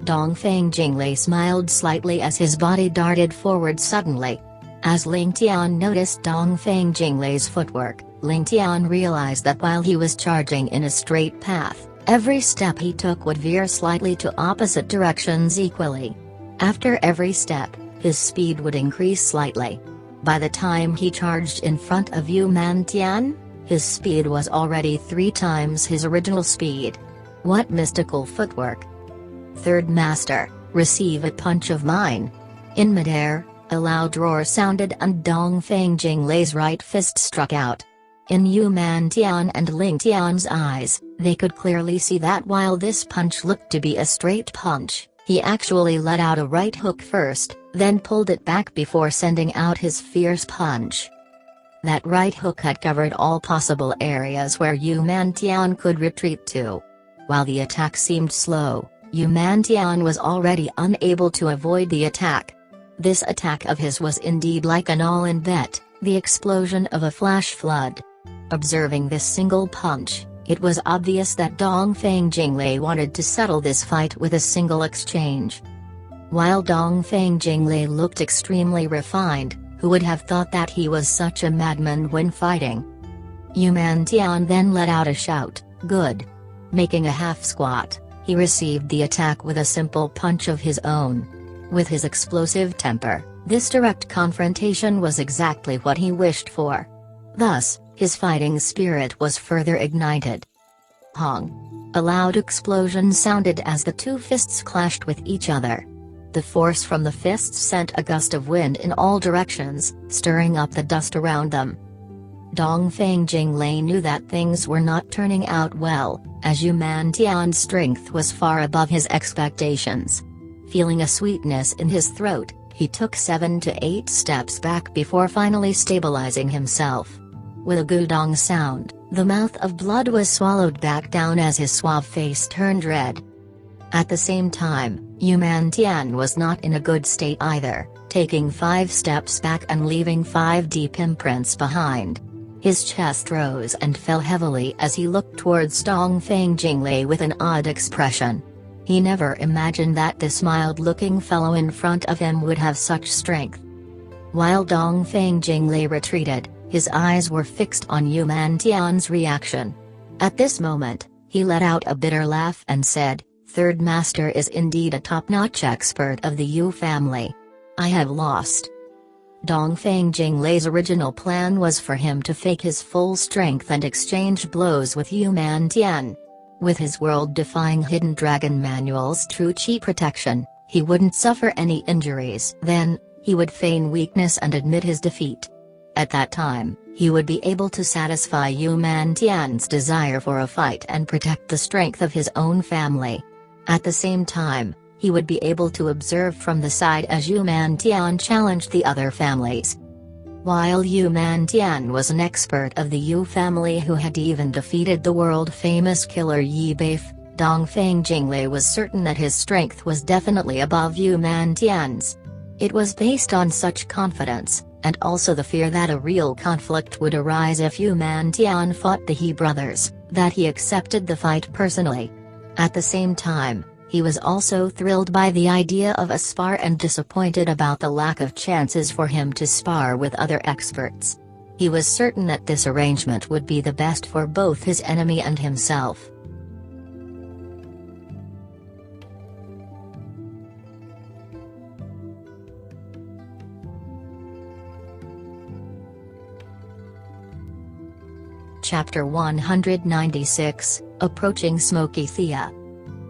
Dongfeng Jinglei smiled slightly as his body darted forward suddenly. As Ling Tian noticed Dongfeng Jinglei's footwork, Ling Tian realized that while he was charging in a straight path, every step he took would veer slightly to opposite directions equally. After every step, his speed would increase slightly. By the time he charged in front of Yuman Tian, his speed was already 3 times his original speed. What mystical footwork! "Third master, receive a punch of mine." In midair, a loud roar sounded and Dongfeng Jinglei's right fist struck out. In Yuman Tian and Ling Tian's eyes, they could clearly see that while this punch looked to be a straight punch, he actually let out a right hook first, then pulled it back before sending out his fierce punch. That right hook had covered all possible areas where Yuman Tian could retreat to. While the attack seemed slow, Yuman Tian was already unable to avoid the attack. This attack of his was indeed like an all-in bet, the explosion of a flash flood. Observing this single punch, it was obvious that Dongfeng Jinglei wanted to settle this fight with a single exchange. While Dongfeng Jinglei looked extremely refined, who would have thought that he was such a madman when fighting? Yuman Tian then let out a shout, "Good!" Making a half squat, he received the attack with a simple punch of his own. With his explosive temper, this direct confrontation was exactly what he wished for. Thus, his fighting spirit was further ignited. Hong! A loud explosion sounded as the two fists clashed with each other. The force from the fists sent a gust of wind in all directions, stirring up the dust around them. Dongfeng Jinglei knew that things were not turning out well, as Yuman Tian's strength was far above his expectations. Feeling a sweetness in his throat, he took 7 to 8 steps back before finally stabilizing himself. With a gudong sound, the mouth of blood was swallowed back down as his suave face turned red. At the same time, Yuman Tian was not in a good state either, taking 5 steps back and leaving 5 deep imprints behind. His chest rose and fell heavily as he looked towards Dongfeng Jinglei with an odd expression. He never imagined that this mild-looking fellow in front of him would have such strength. While Dongfeng Jinglei retreated, His eyes were fixed on Yu Tian's reaction. At this moment, he let out a bitter laugh and said, "Third Master is indeed a top-notch expert of the Yu family. I have lost." Dongfeng Jinglei's original plan was for him to fake his full strength and exchange blows with Yu Tian. With his world-defying hidden dragon manual's true chi protection, he wouldn't suffer any injuries. Then, he would feign weakness and admit his defeat. At that time, he would be able to satisfy Yu Tian's desire for a fight and protect the strength of his own family. At the same time, he would be able to observe from the side as Yu Tian challenged the other families. While Yu Tian was an expert of the Yu family who had even defeated the world-famous killer Yi Beif, Dongfeng Jinglei was certain that his strength was definitely above Yu Tian's. It was based on such confidence, and also the fear that a real conflict would arise if Yu Tian fought the He brothers, that he accepted the fight personally. At the same time, he was also thrilled by the idea of a spar and disappointed about the lack of chances for him to spar with other experts. He was certain that this arrangement would be the best for both his enemy and himself. Chapter 196, Approaching Smoky Thea.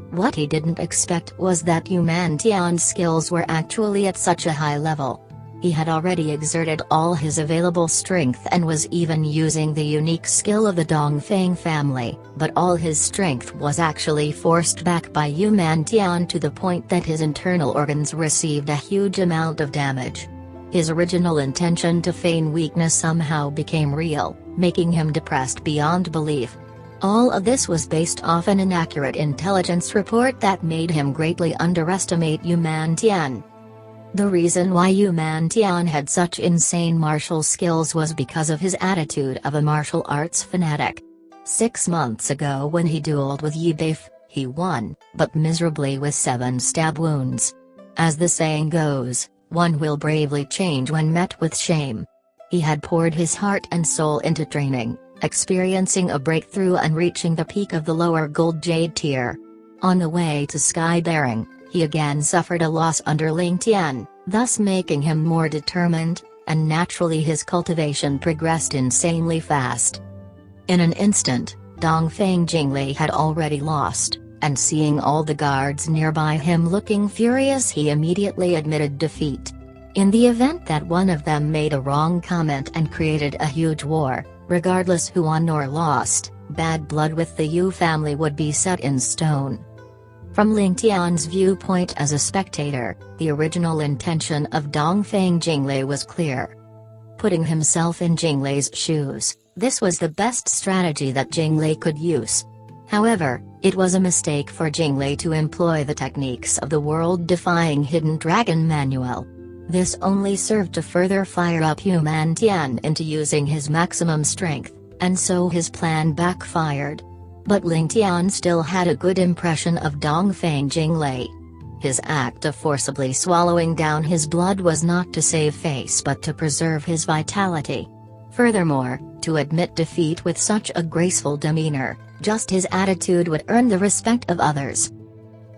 What he didn't expect was that Yu Tian's skills were actually at such a high level. He had already exerted all his available strength and was even using the unique skill of the Dongfeng family, but all his strength was actually forced back by Yu Tian to the point that his internal organs received a huge amount of damage. His original intention to feign weakness somehow became real, making him depressed beyond belief. All of this was based off an inaccurate intelligence report that made him greatly underestimate Yu Tian. The reason why Yu Tian had such insane martial skills was because of his attitude of a martial arts fanatic. 6 months ago when he dueled with Yi Beif, he won, but miserably with 7 stab wounds. As the saying goes, one will bravely change when met with shame. He had poured his heart and soul into training, experiencing a breakthrough and reaching the peak of the lower gold jade tier. On the way to sky bearing, he again suffered a loss under Ling Tian, thus making him more determined, and naturally his cultivation progressed insanely fast. In an instant, Dongfeng Jinglei had already lost, and seeing all the guards nearby him looking furious, he immediately admitted defeat. In the event that one of them made a wrong comment and created a huge war, regardless who won or lost, bad blood with the Yu family would be set in stone. From Ling Tian's viewpoint as a spectator, the original intention of Dongfeng Jinglei was clear. Putting himself in Jinglei's shoes, this was the best strategy that Jinglei could use. However, it was a mistake for Jinglei to employ the techniques of the world-defying hidden dragon manual. This only served to further fire up Yu Tian into using his maximum strength, and so his plan backfired. But Ling Tian still had a good impression of Dongfeng Jinglei. His act of forcibly swallowing down his blood was not to save face but to preserve his vitality. Furthermore, to admit defeat with such a graceful demeanor, just his attitude would earn the respect of others.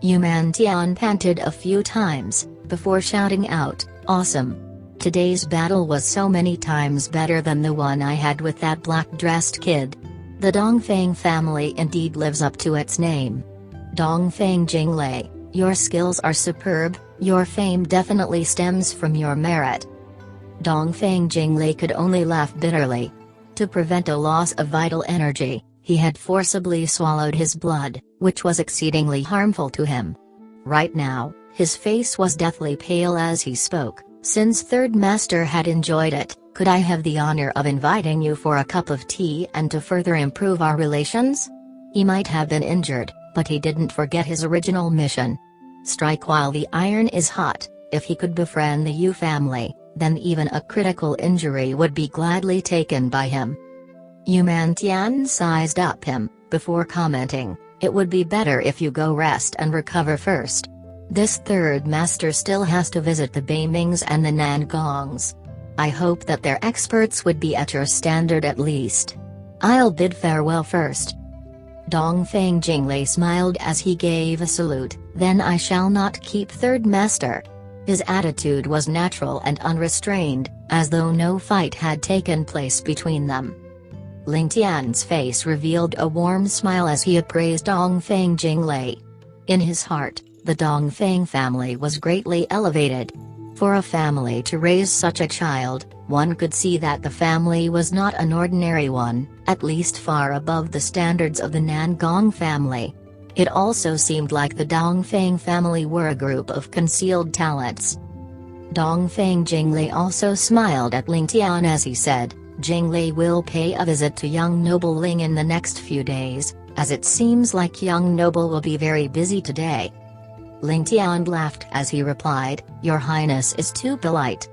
Yu Tian panted a few times, before shouting out, "Awesome! Today's battle was so many times better than the one I had with that black-dressed kid. The Dongfeng family indeed lives up to its name. Dongfeng Jinglei, your skills are superb, your fame definitely stems from your merit." Dongfeng Jinglei could only laugh bitterly. To prevent a loss of vital energy, he had forcibly swallowed his blood, which was exceedingly harmful to him. Right now, his face was deathly pale as he spoke. "Since Third Master had enjoyed it, could I have the honor of inviting you for a cup of tea and to further improve our relations?" He might have been injured, but he didn't forget his original mission. Strike while the iron is hot. If he could befriend the Yu family, then even a critical injury would be gladly taken by him. Yu Tian sized up him, before commenting, "It would be better if you go rest and recover first. This Third Master still has to visit the Beimings and the Nangongs." I hope that their experts would be at your standard at least. I'll bid farewell first." Dongfeng Jinglei smiled as he gave a salute. "Then I shall not keep third master." His attitude was natural and unrestrained, as though no fight had taken place between them. Ling Tian's face revealed a warm smile as he appraised Dongfeng Jinglei. In his heart, the Dongfeng family was greatly elevated. For a family to raise such a child, one could see that the family was not an ordinary one, at least far above the standards of the Nangong family. It also seemed like the Dongfeng family were a group of concealed talents. Dongfeng Jinglei also smiled at Ling Tian as he said, "Jinglei will pay a visit to young noble Ling in the next few days, as it seems like young noble will be very busy today." Ling Tian laughed as he replied, "Your Highness is too polite."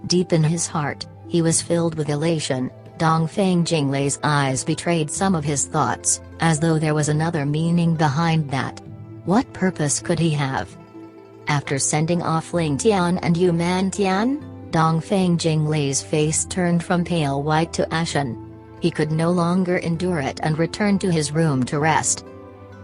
Deep in his heart, he was filled with elation. Dongfeng Jinglei's eyes betrayed some of his thoughts, as though there was another meaning behind that. What purpose could he have? After sending off Ling Tian and Yuman Tian, Dongfeng Jinglei's face turned from pale white to ashen. He could no longer endure it and returned to his room to rest.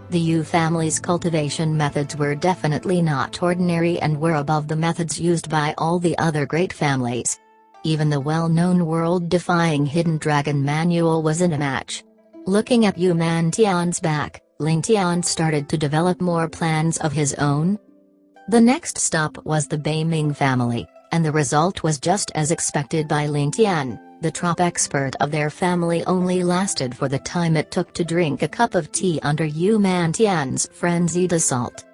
The Yu family's cultivation methods were definitely not ordinary and were above the methods used by all the other great families. Even the well-known world-defying Hidden Dragon manual was in a match. Looking at Yuman Tian's back, Ling Tian started to develop more plans of his own. The next stop was the Beiming family, and the result was just as expected by Ling Tian. The top expert of their family only lasted for the time it took to drink a cup of tea under Yuman Tian's frenzied assault.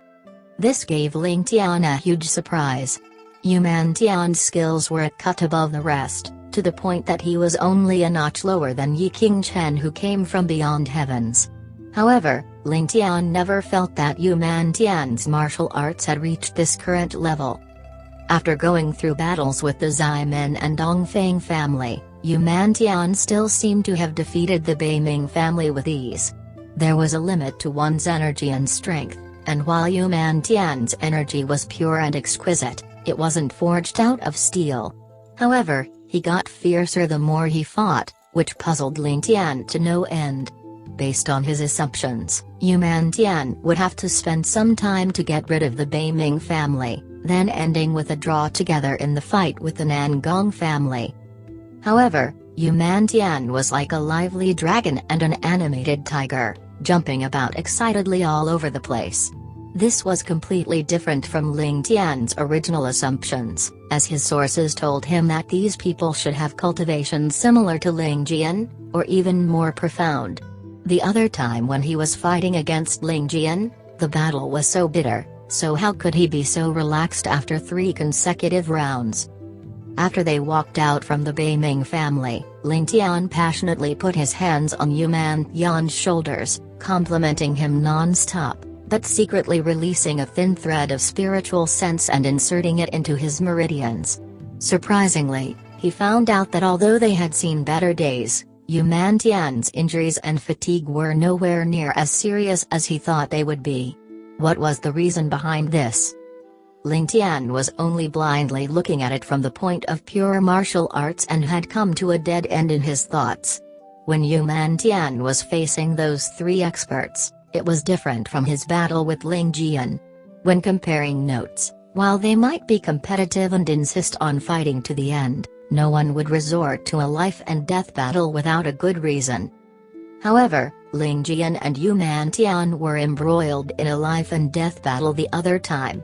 This gave Ling Tian a huge surprise. Yuman Tian's skills were a cut above the rest, to the point that he was only a notch lower than Yi Qingchen who came from beyond heavens. However, Ling Tian never felt that Yuman Tian's martial arts had reached this current level. After going through battles with the Ximen and Dongfeng family, Yuman Tian still seemed to have defeated the Beiming family with ease. There was a limit to one's energy and strength, and while Yuman Tian's energy was pure and exquisite, it wasn't forged out of steel. However, he got fiercer the more he fought, which puzzled Ling Tian to no end. Based on his assumptions, Yuman Tian would have to spend some time to get rid of the Beiming family, then ending with a draw together in the fight with the Nangong family. However, Yuman Tian was like a lively dragon and an animated tiger, jumping about excitedly all over the place. This was completely different from Ling Tian's original assumptions, as his sources told him that these people should have cultivation similar to Ling Jian, or even more profound. The other time when he was fighting against Ling Jian, the battle was so bitter, so how could he be so relaxed after 3 consecutive rounds? After they walked out from the Beiming family, Ling Tian passionately put his hands on Yuman Tian's shoulders, complimenting him non-stop, but secretly releasing a thin thread of spiritual sense and inserting it into his meridians. Surprisingly, he found out that although they had seen better days, Yuman Tian's injuries and fatigue were nowhere near as serious as he thought they would be. What was the reason behind this? Ling Tian was only blindly looking at it from the point of pure martial arts and had come to a dead end in his thoughts. When Yuman Tian was facing those 3 experts, it was different from his battle with Ling Jian. When comparing notes, while they might be competitive and insist on fighting to the end, no one would resort to a life-and-death battle without a good reason. However, Ling Jian and Yuman Tian were embroiled in a life-and-death battle the other time.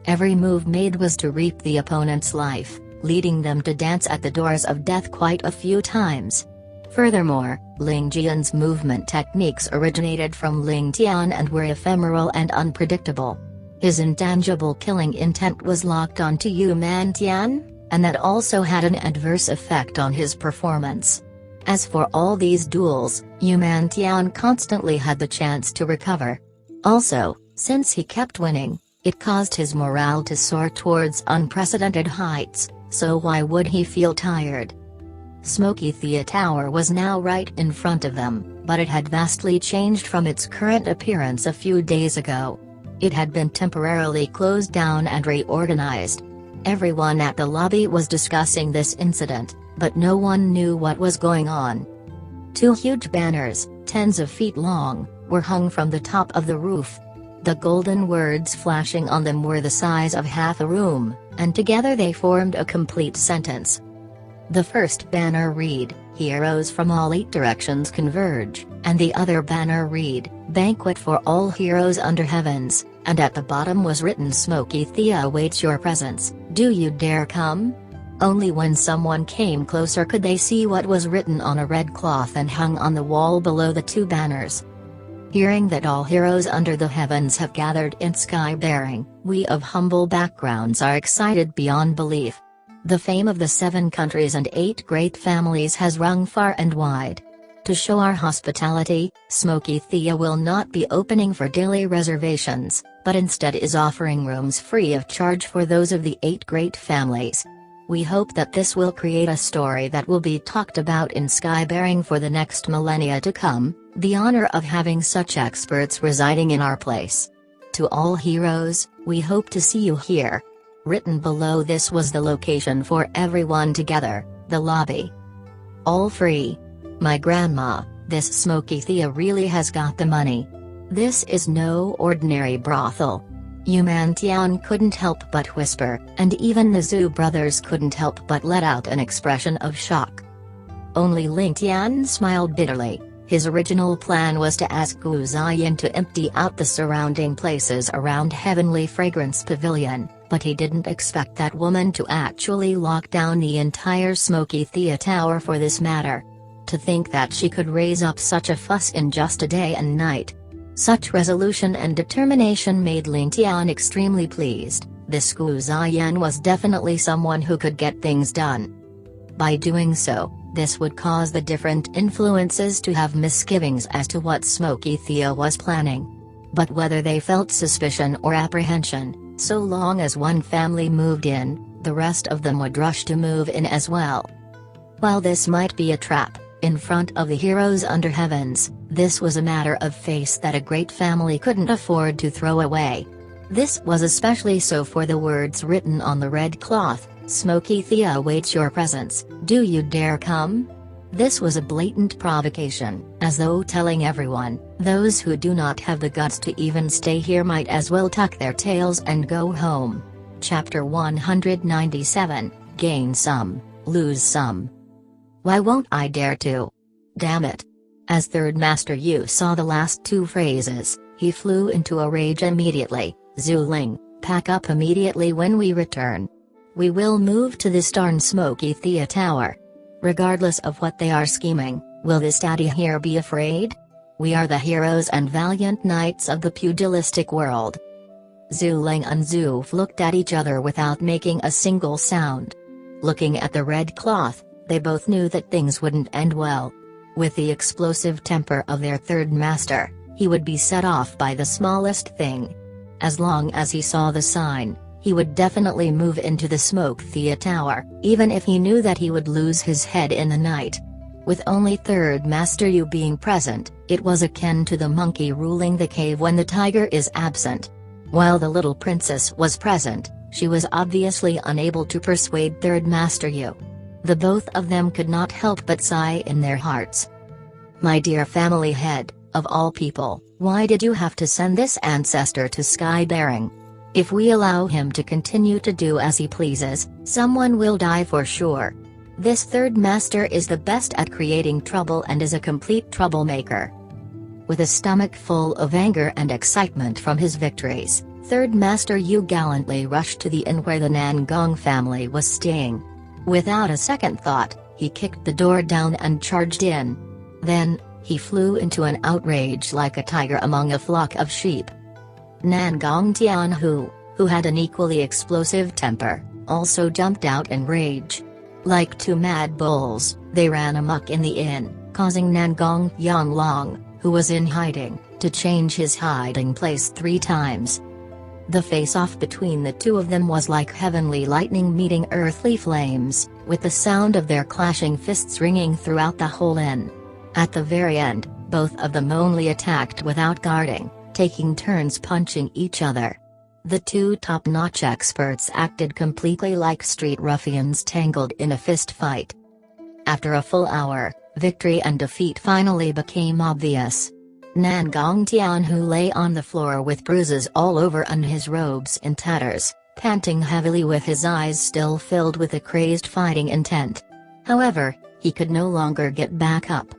Every move made was to reap the opponent's life, leading them to dance at the doors of death quite a few times. Furthermore, Ling Jian's movement techniques originated from Ling Tian and were ephemeral and unpredictable. His intangible killing intent was locked onto Yuman Tian, and that also had an adverse effect on his performance. As for all these duels, Yuman Tian constantly had the chance to recover. Also, since he kept winning, it caused his morale to soar towards unprecedented heights, so why would he feel tired? Smoky Thea Tower was now right in front of them, but it had vastly changed from its current appearance a few days ago. It had been temporarily closed down and reorganized. Everyone at the lobby was discussing this incident, but no one knew what was going on. Two huge banners, tens of feet long, were hung from the top of the roof. The golden words flashing on them were the size of half a room, and together they formed a complete sentence. The first banner read, "Heroes from all 8 directions converge," and the other banner read, "Banquet for all heroes under heavens," and at the bottom was written, "Smoky Thea awaits your presence, do you dare come?" Only when someone came closer could they see what was written on a red cloth and hung on the wall below the 2 banners. Hearing that all heroes under the heavens have gathered in sky-bearing, we of humble backgrounds are excited beyond belief. The fame of the 7 countries and 8 great families has rung far and wide. To show our hospitality, Smoky Thea will not be opening for daily reservations, but instead is offering rooms free of charge for those of the 8 great families. We hope that this will create a story that will be talked about in sky-bearing for the next millennia to come, the honor of having such experts residing in our place. To all heroes, we hope to see you here. Written below this was the location for everyone together, the lobby. All free. My grandma, this Smoky Thea really has got the money. This is no ordinary brothel. Ling Tian couldn't help but whisper, and even the Zhu brothers couldn't help but let out an expression of shock. Only Ling Tian smiled bitterly. His original plan was to ask Gu Ziyan to empty out the surrounding places around Heavenly Fragrance Pavilion, but he didn't expect that woman to actually lock down the entire Smoky Thea Tower for this matter. To think that she could raise up such a fuss in just a day and night. Such resolution and determination made Ling Tian extremely pleased. This Gu Ziyan was definitely someone who could get things done. By doing so, this would cause the different influences to have misgivings as to what Smoky Thea was planning. But whether they felt suspicion or apprehension, so long as one family moved in, the rest of them would rush to move in as well. While this might be a trap, in front of the heroes under heavens, this was a matter of face that a great family couldn't afford to throw away. This was especially so for the words written on the red cloth, "Smoky Thea awaits your presence, do you dare come?" This was a blatant provocation, as though telling everyone, those who do not have the guts to even stay here might as well tuck their tails and go home. Chapter 197, Gain Some, Lose Some. Why won't I dare to? Damn it. As Third Master Yu saw the last 2 phrases, he flew into a rage immediately. "Zhu Ling, pack up immediately when we return. We will move to this darn Smoky Thea Tower. Regardless of what they are scheming, will this daddy here be afraid? We are the heroes and valiant knights of the pugilistic world." Zhu Ling and Zhu looked at each other without making a single sound. Looking at the red cloth, they both knew that things wouldn't end well. With the explosive temper of their third master, he would be set off by the smallest thing. As long as he saw the sign, he would definitely move into the Smoke Thea Tower, even if he knew that he would lose his head in the night. With only Third Master Yu being present, it was akin to the monkey ruling the cave when the tiger is absent. While the little princess was present, she was obviously unable to persuade Third Master Yu. The both of them could not help but sigh in their hearts. "My dear family head, of all people, why did you have to send this ancestor to sky-bearing? If we allow him to continue to do as he pleases, someone will die for sure. This third master is the best at creating trouble and is a complete troublemaker." With a stomach full of anger and excitement from his victories, Third Master Yu gallantly rushed to the inn where the Nangong family was staying. Without a second thought, he kicked the door down and charged in. Then, he flew into an outrage like a tiger among a flock of sheep. Nangong Tian who had an equally explosive temper, also jumped out in rage. Like two mad bulls, they ran amok in the inn, causing Nangong Yanglong, who was in hiding, to change his hiding place 3 times. The face-off between the two of them was like heavenly lightning meeting earthly flames, with the sound of their clashing fists ringing throughout the whole inn. At the very end, both of them only attacked without guarding, taking turns punching each other. The two top-notch experts acted completely like street ruffians tangled in a fist fight. After a full hour, victory and defeat finally became obvious. Ling Tian, who lay on the floor with bruises all over and his robes in tatters, panting heavily with his eyes still filled with a crazed fighting intent. However, he could no longer get back up.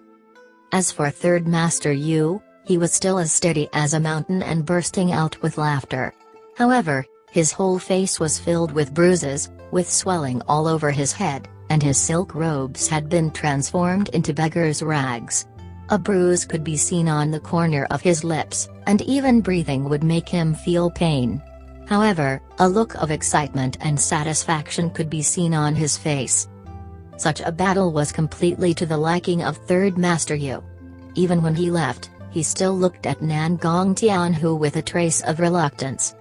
As for Third Master Yu, he was still as steady as a mountain and bursting out with laughter. However, his whole face was filled with bruises, with swelling all over his head, and his silk robes had been transformed into beggar's rags. A bruise could be seen on the corner of his lips, and even breathing would make him feel pain. However, a look of excitement and satisfaction could be seen on his face. Such a battle was completely to the liking of Third Master Yu. Even when he left, he still looked at Ling Tian with a trace of reluctance.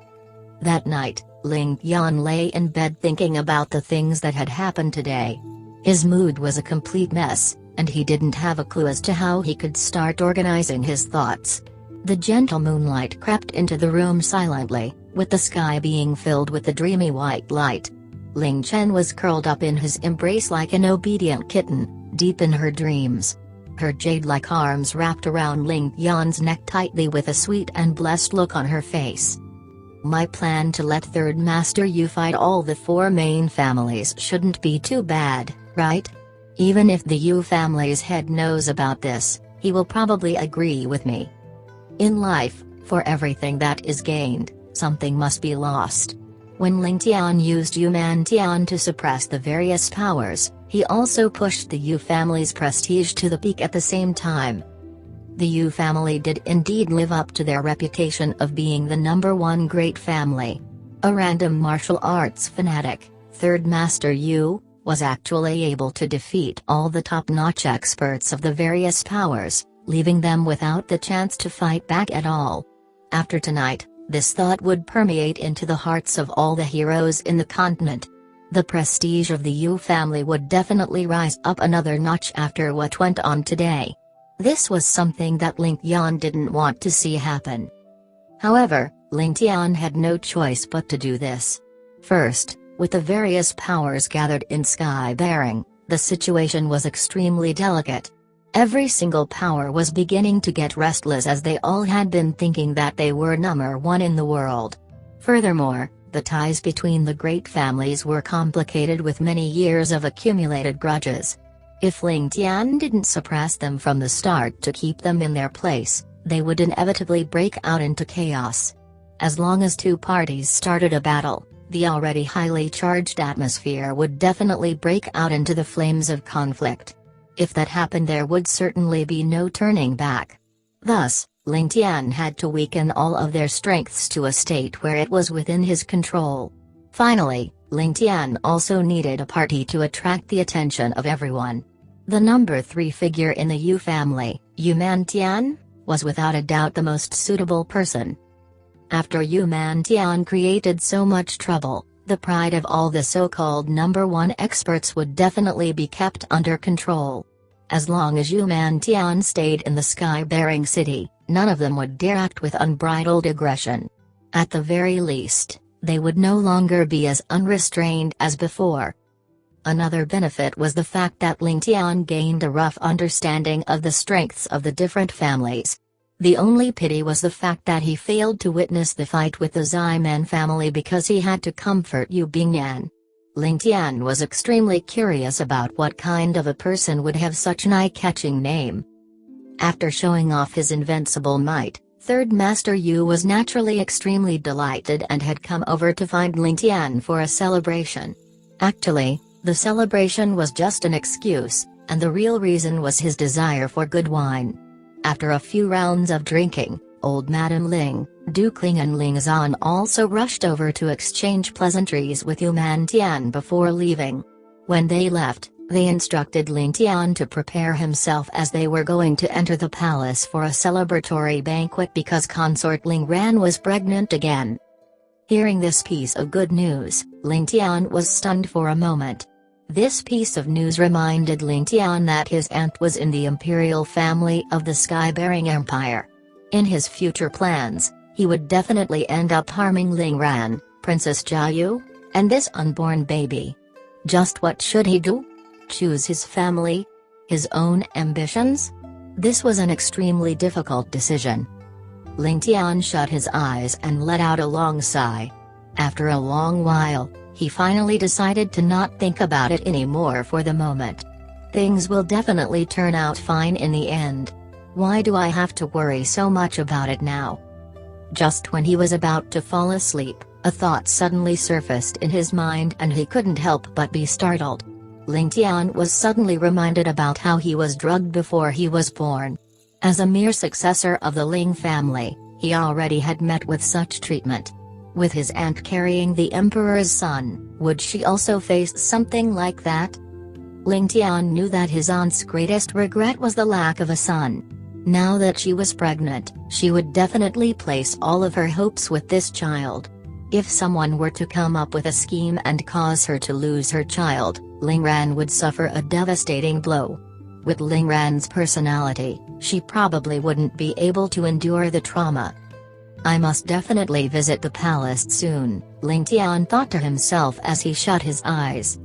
That night, Ling Tian lay in bed thinking about the things that had happened today. His mood was a complete mess, and he didn't have a clue as to how he could start organizing his thoughts. The gentle moonlight crept into the room silently, with the sky being filled with the dreamy white light. Ling Tian was curled up in his embrace like an obedient kitten, deep in her dreams. Her jade-like arms wrapped around Ling Tian's neck tightly with a sweet and blessed look on her face. My plan to let Third Master Yu fight all the four main families shouldn't be too bad, right? Even if the Yu family's head knows about this, he will probably agree with me. In life, for everything that is gained, something must be lost. When Ling Tian used Yu Tian to suppress the various powers, he also pushed the Yu family's prestige to the peak at the same time. The Yu family did indeed live up to their reputation of being the #1 great family. A random martial arts fanatic, Third Master Yu, was actually able to defeat all the top-notch experts of the various powers, leaving them without the chance to fight back at all. After tonight, this thought would permeate into the hearts of all the heroes in the continent. The prestige of the Yu family would definitely rise up another notch after what went on today. This was something that Ling Tian didn't want to see happen. However, Ling Tian had no choice but to do this. First, with the various powers gathered in Sky Bearing, the situation was extremely delicate. Every single power was beginning to get restless as they all had been thinking that they were #1 in the world. Furthermore, the ties between the great families were complicated with many years of accumulated grudges. If Ling Tian didn't suppress them from the start to keep them in their place, they would inevitably break out into chaos. As long as two parties started a battle, the already highly charged atmosphere would definitely break out into the flames of conflict. If that happened, there would certainly be no turning back. Thus, Ling Tian had to weaken all of their strengths to a state where it was within his control. Finally, Ling Tian also needed a party to attract the attention of everyone. The number 3 figure in the Yu family, Yu Tian, was without a doubt the most suitable person. After Yu Tian created so much trouble, the pride of all the so-called #1 experts would definitely be kept under control. As long as Yu Tian stayed in the Sky-bearing city, none of them would dare act with unbridled aggression. At the very least, they would no longer be as unrestrained as before. Another benefit was the fact that Ling Tian gained a rough understanding of the strengths of the different families. The only pity was the fact that he failed to witness the fight with the Ximen family because he had to comfort Yu Bingyan. Ling Tian was extremely curious about what kind of a person would have such an eye-catching name. After showing off his invincible might, Third Master Yu was naturally extremely delighted and had come over to find Ling Tian for a celebration. Actually, the celebration was just an excuse, and the real reason was his desire for good wine. After a few rounds of drinking, old Madame Ling, Duke Ling and Ling Zan also rushed over to exchange pleasantries with Yu Tian before leaving. When they left, they instructed Ling Tian to prepare himself as they were going to enter the palace for a celebratory banquet because consort Ling Ran was pregnant again. Hearing this piece of good news, Ling Tian was stunned for a moment. This piece of news reminded Ling Tian that his aunt was in the imperial family of the Sky-bearing Empire. In his future plans, he would definitely end up harming Ling Ran, Princess Jiayu, and this unborn baby. Just what should he do? Choose his family? His own ambitions? This was an extremely difficult decision. Ling Tian shut his eyes and let out a long sigh. After a long while, he finally decided to not think about it anymore for the moment. Things will definitely turn out fine in the end. Why do I have to worry so much about it now? Just when he was about to fall asleep, a thought suddenly surfaced in his mind and he couldn't help but be startled. Ling Tian was suddenly reminded about how he was drugged before he was born. As a mere successor of the Ling family, he already had met with such treatment. With his aunt carrying the emperor's son, would she also face something like that? Ling Tian knew that his aunt's greatest regret was the lack of a son. Now that she was pregnant, she would definitely place all of her hopes with this child. If someone were to come up with a scheme and cause her to lose her child, Ling Ran would suffer a devastating blow. With Ling Ran's personality, she probably wouldn't be able to endure the trauma. I must definitely visit the palace soon, Ling Tian thought to himself as he shut his eyes.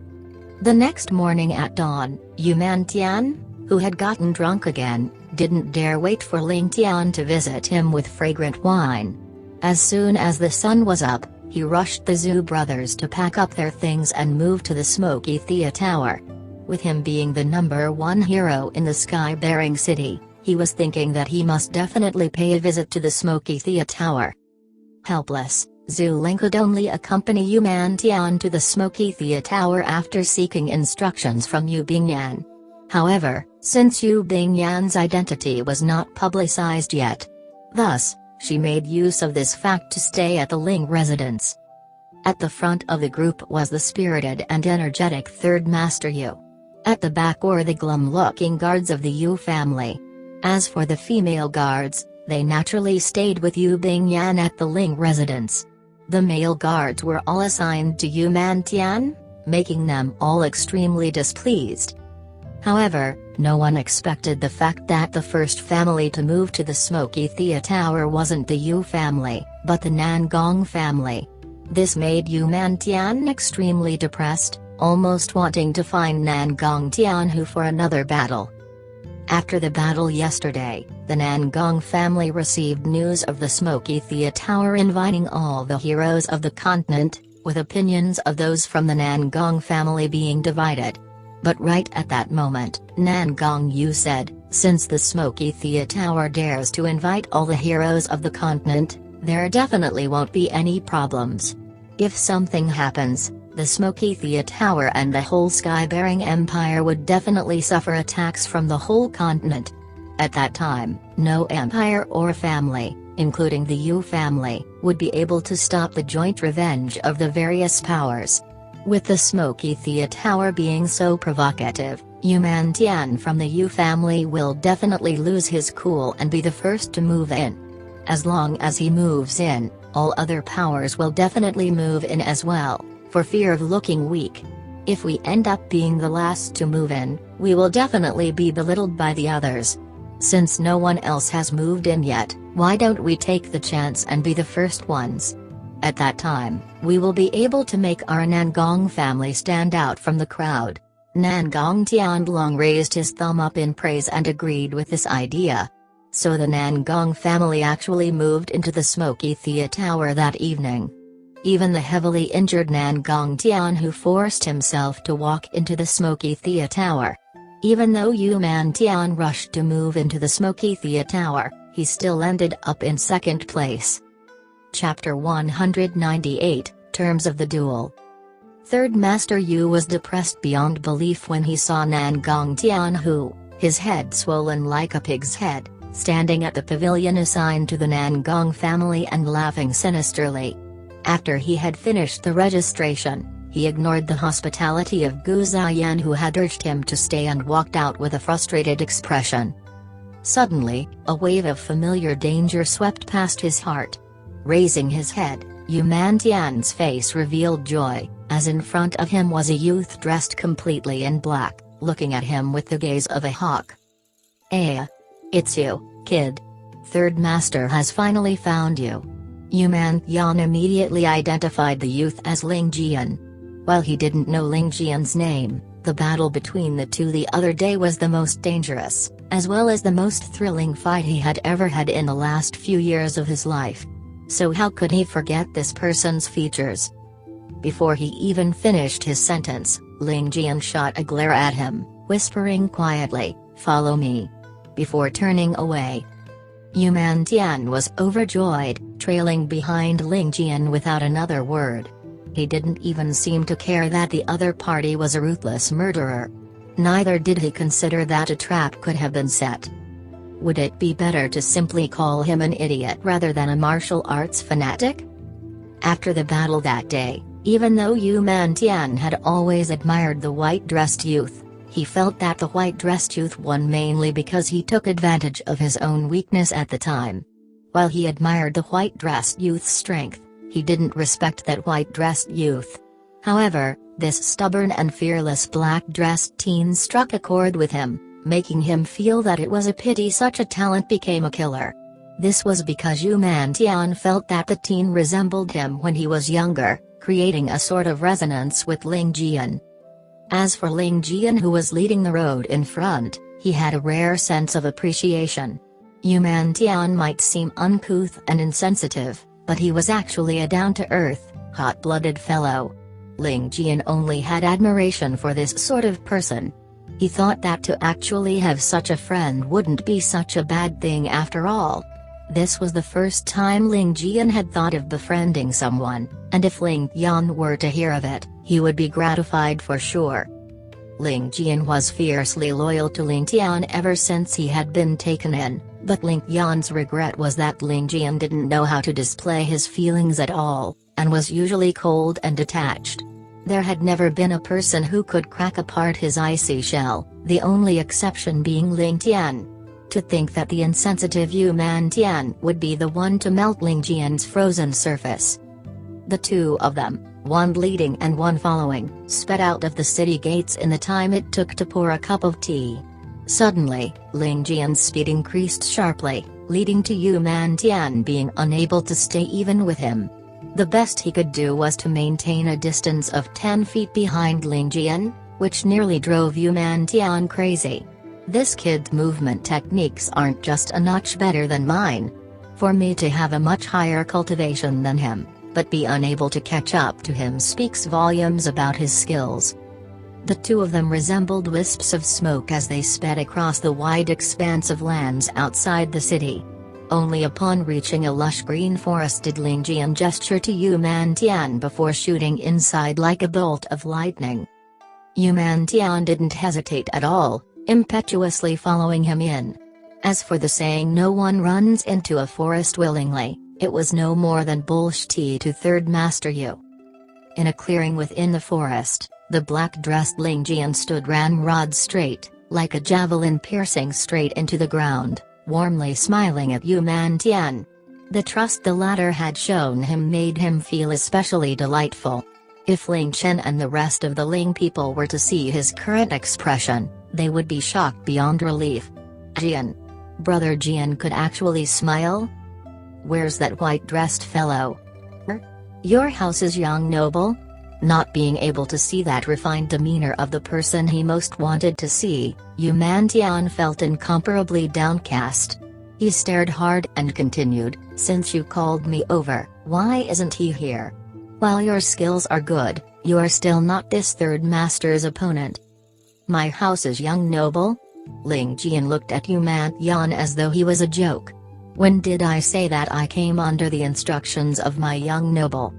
The next morning at dawn, Ling Tian, who had gotten drunk again, didn't dare wait for Ling Tian to visit him with fragrant wine. As soon as the sun was up, he rushed the Zhu brothers to pack up their things and move to the Smoky Thea Tower. With him being the #1 hero in the sky-bearing city, he was thinking that he must definitely pay a visit to the Smoky Thea Tower. Helpless, Zhu Ling could only accompany Ling Tian to the Smoky Thea Tower after seeking instructions from Yu Bingyan. However, since Yu Bingyan's identity was not publicized yet, thus, she made use of this fact to stay at the Ling residence. At the front of the group was the spirited and energetic third master Yu. At the back were the glum-looking guards of the Yu family. As for the female guards, they naturally stayed with Yu Bingyan at the Ling residence. The male guards were all assigned to Ling Tian, making them all extremely displeased. However, no one expected the fact that the first family to move to the Smoky Thea Tower wasn't the Yu family, but the Nangong family. This made Ling Tian extremely depressed, almost wanting to find Nangong Tianhu for another battle. After the battle yesterday, the Nangong family received news of the Smoky Thea Tower inviting all the heroes of the continent, with opinions of those from the Nangong family being divided. But right at that moment, Nangong Yu said, since the Smoky Thea Tower dares to invite all the heroes of the continent, there definitely won't be any problems. If something happens, the Smoky Thea Tower and the whole sky-bearing empire would definitely suffer attacks from the whole continent. At that time, no empire or family, including the Yu family, would be able to stop the joint revenge of the various powers. With the Smoky Thea Tower being so provocative, Ling Tian from the Yu family will definitely lose his cool and be the first to move in. As long as he moves in, all other powers will definitely move in as well, for fear of looking weak. If we end up being the last to move in, we will definitely be belittled by the others. Since no one else has moved in yet, why don't we take the chance and be the first ones? At that time, we will be able to make our Nangong family stand out from the crowd. Nangong Tianlong raised his thumb up in praise and agreed with this idea. So the Nangong family actually moved into the Smoky Thea Tower that evening. Even the heavily injured Nangong Tianhu forced himself to walk into the Smoky Thea Tower. Even though Ling Tian rushed to move into the Smoky Thea Tower, he still ended up in second place. Chapter 198, Terms of the Duel. Third Master Yu was depressed beyond belief when he saw Nangong Tianhu, his head swollen like a pig's head, standing at the pavilion assigned to the Nangong family and laughing sinisterly. After he had finished the registration, he ignored the hospitality of Gu Ziyan who had urged him to stay and walked out with a frustrated expression. Suddenly, a wave of familiar danger swept past his heart. Raising his head, Ling Tian's face revealed joy, as in front of him was a youth dressed completely in black, looking at him with the gaze of a hawk. "It's you, kid. Third Master has finally found you. Ling Tian immediately identified the youth as Ling Tian. While he didn't know Ling Tian's name, the battle between the two the other day was the most dangerous, as well as the most thrilling fight he had ever had in the last few years of his life. So how could he forget this person's features? Before he even finished his sentence, Ling Tian shot a glare at him, whispering quietly, "Follow me," before turning away. Ling Tian was overjoyed, trailing behind Ling Tian without another word. He didn't even seem to care that the other party was a ruthless murderer. Neither did he consider that a trap could have been set. Would it be better to simply call him an idiot rather than a martial arts fanatic? After the battle that day, even though Ling Tian had always admired the white-dressed youth, he felt that the white-dressed youth won mainly because he took advantage of his own weakness at the time. While he admired the white-dressed youth's strength, he didn't respect that white-dressed youth. However, this stubborn and fearless black-dressed teen struck a chord with him, making him feel that it was a pity such a talent became a killer. This was because Ling Tian felt that the teen resembled him when he was younger, creating a sort of resonance with Ling Tian. As for Ling Tian, who was leading the road in front, he had a rare sense of appreciation. Ling Tian might seem uncouth and insensitive, but he was actually a down-to-earth, hot-blooded fellow. Ling Tian only had admiration for this sort of person. He thought that to actually have such a friend wouldn't be such a bad thing after all. This was the first time Ling Tian had thought of befriending someone, and if Ling Tian were to hear of it, he would be gratified for sure. Ling Tian was fiercely loyal to Ling Tian ever since he had been taken in, but Ling Tian's regret was that Ling Tian didn't know how to display his feelings at all, and was usually cold and detached. There had never been a person who could crack apart his icy shell, the only exception being Ling Tian. To think that the insensitive Ling Tian would be the one to melt Ling Tian's frozen surface. The two of them, one leading and one following, sped out of the city gates in the time it took to pour a cup of tea. Suddenly, Ling Tian's speed increased sharply, leading to Ling Tian being unable to stay even with him. The best he could do was to maintain a distance of 10 feet behind Ling Tian, which nearly drove Ling Tian crazy. This kid's movement techniques aren't just a notch better than mine. For me to have a much higher cultivation than him, but be unable to catch up to him speaks volumes about his skills. The two of them resembled wisps of smoke as they sped across the wide expanse of lands outside the city. Only upon reaching a lush green forest did Ling Tian gesture to Ling Tian before shooting inside like a bolt of lightning. Ling Tian didn't hesitate at all, impetuously following him in. As for the saying "no one runs into a forest willingly," it was no more than bullshit to Third Master Yu. In a clearing within the forest, the black-dressed Ling Tian stood ramrod straight, like a javelin piercing straight into the ground, warmly smiling at Ling Tian. The trust the latter had shown him made him feel especially delightful. If Ling Tian and the rest of the Ling people were to see his current expression, they would be shocked beyond relief. Jian. Brother Jian could actually smile? Where's that white-dressed fellow? Your house's young noble? Not being able to see that refined demeanor of the person he most wanted to see, Ling Tian felt incomparably downcast. He stared hard and continued, "Since you called me over, why isn't he here? While your skills are good, you are still not this third master's opponent." My house's young noble? Ling Tian looked at Ling Tian as though he was a joke. When did I say that I came under the instructions of my young noble?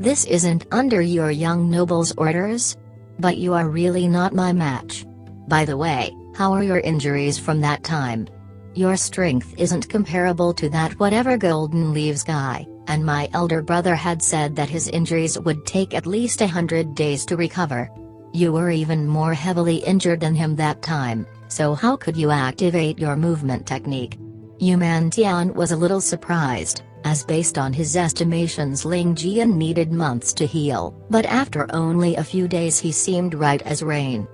This isn't under your young noble's orders? But you are really not my match. By the way, how are your injuries from that time? Your strength isn't comparable to that whatever Golden Leaves guy, and my elder brother had said that his injuries would take at least 100 days to recover. You were even more heavily injured than him that time, so how could you activate your movement technique? Ling Tian was a little surprised, as based on his estimations Ling Tian needed months to heal, but after only a few days he seemed right as rain.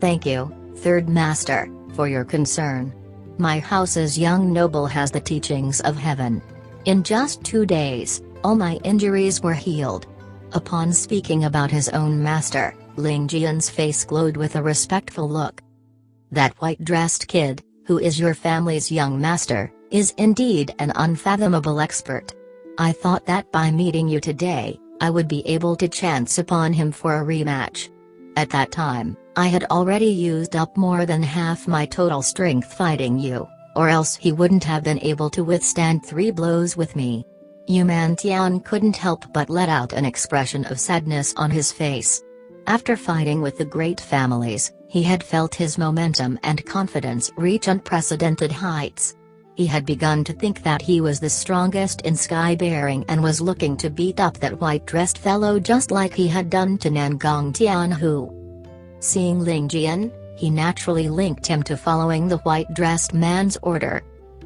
Thank you, Third Master, for your concern. My house's young noble has the teachings of heaven. In just 2 days, all my injuries were healed. Upon speaking about his own master, Ling Tian's face glowed with a respectful look. That white-dressed kid, who is your family's young master, is indeed an unfathomable expert. I thought that by meeting you today, I would be able to chance upon him for a rematch. At that time, I had already used up more than half my total strength fighting you, or else he wouldn't have been able to withstand 3 blows with me. Ling Tian couldn't help but let out an expression of sadness on his face. After fighting with the great families, he had felt his momentum and confidence reach unprecedented heights. He had begun to think that he was the strongest in sky-bearing and was looking to beat up that white-dressed fellow just like he had done to Nangong Tianhu. Seeing Ling Tian, he naturally linked him to following the white-dressed man's order.